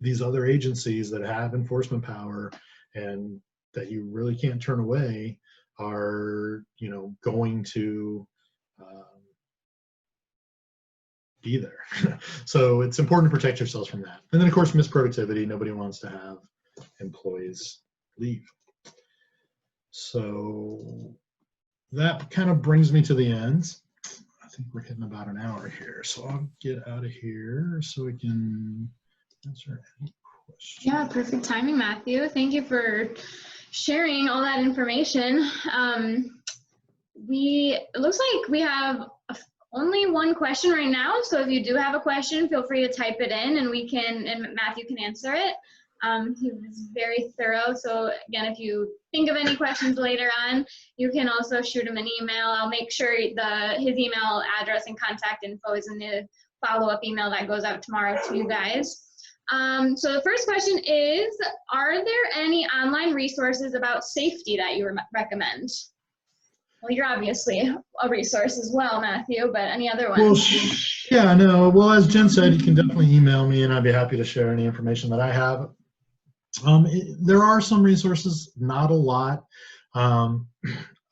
these other agencies that have enforcement power and that you really can't turn away are going to be there. So it's important to protect yourselves from that. And then, of course, misproductivity. Nobody wants to have employees leave. So that kind of brings me to the end. I think we're hitting about an hour here, so I'll get out of here so we can answer any questions. Yeah, perfect timing, Matthew. Thank you for sharing all that information. It looks like we have only one question right now, so if you do have a question, feel free to type it in and Matthew can answer it. He was very thorough, so again, if you think of any questions later on, you can also shoot him an email. I'll make sure his email address and contact info is in the follow-up email that goes out tomorrow to you guys. So the first question is, are there any online resources about safety that you recommend? Well, you're obviously a resource as well, Matthew, but any other ones? Well, yeah, no. Well, as Jen said, you can definitely email me and I'd be happy to share any information that I have. There are some resources, not a lot. I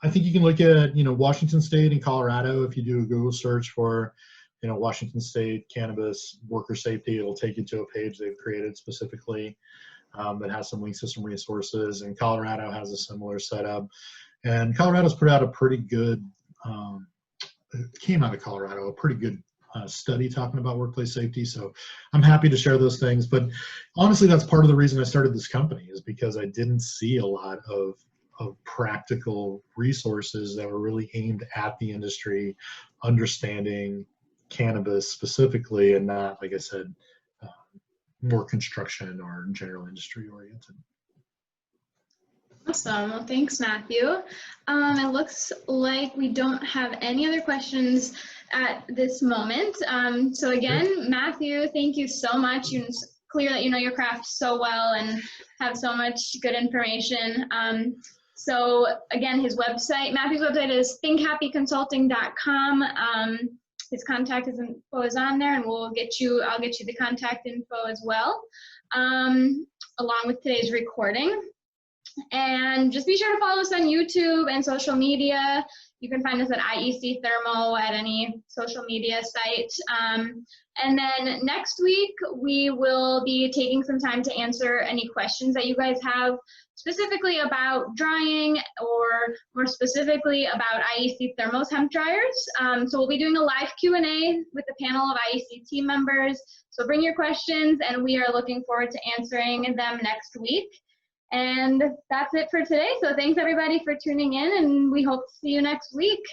think you can look at, Washington State and Colorado. If you do a Google search for, Washington State cannabis worker safety, it'll take you to a page they've created specifically that has some links to some resources. And Colorado has a similar setup. And Colorado's put out a pretty good, a pretty good study talking about workplace safety. So I'm happy to share those things. But honestly, that's part of the reason I started this company, is because I didn't see a lot of practical resources that were really aimed at the industry, understanding cannabis specifically, and not, like I said, more construction or general industry oriented. Awesome. Well, thanks, Matthew. It looks like we don't have any other questions at this moment. So again, Matthew, thank you so much. You clear that you know your craft so well and have so much good information. So again, Matthew's website is thinkhappyconsulting.com. His contact info is on there, and I'll get you the contact info as well, along with today's recording. And just be sure to follow us on YouTube and social media. You can find us at IEC Thermo at any social media site. And then next week, we will be taking some time to answer any questions that you guys have, specifically about drying, or more specifically about IEC Thermo's hemp dryers. So we'll be doing a live Q&A with a panel of IEC team members. So bring your questions, and we are looking forward to answering them next week. And that's it for today. So thanks everybody for tuning in, and we hope to see you next week.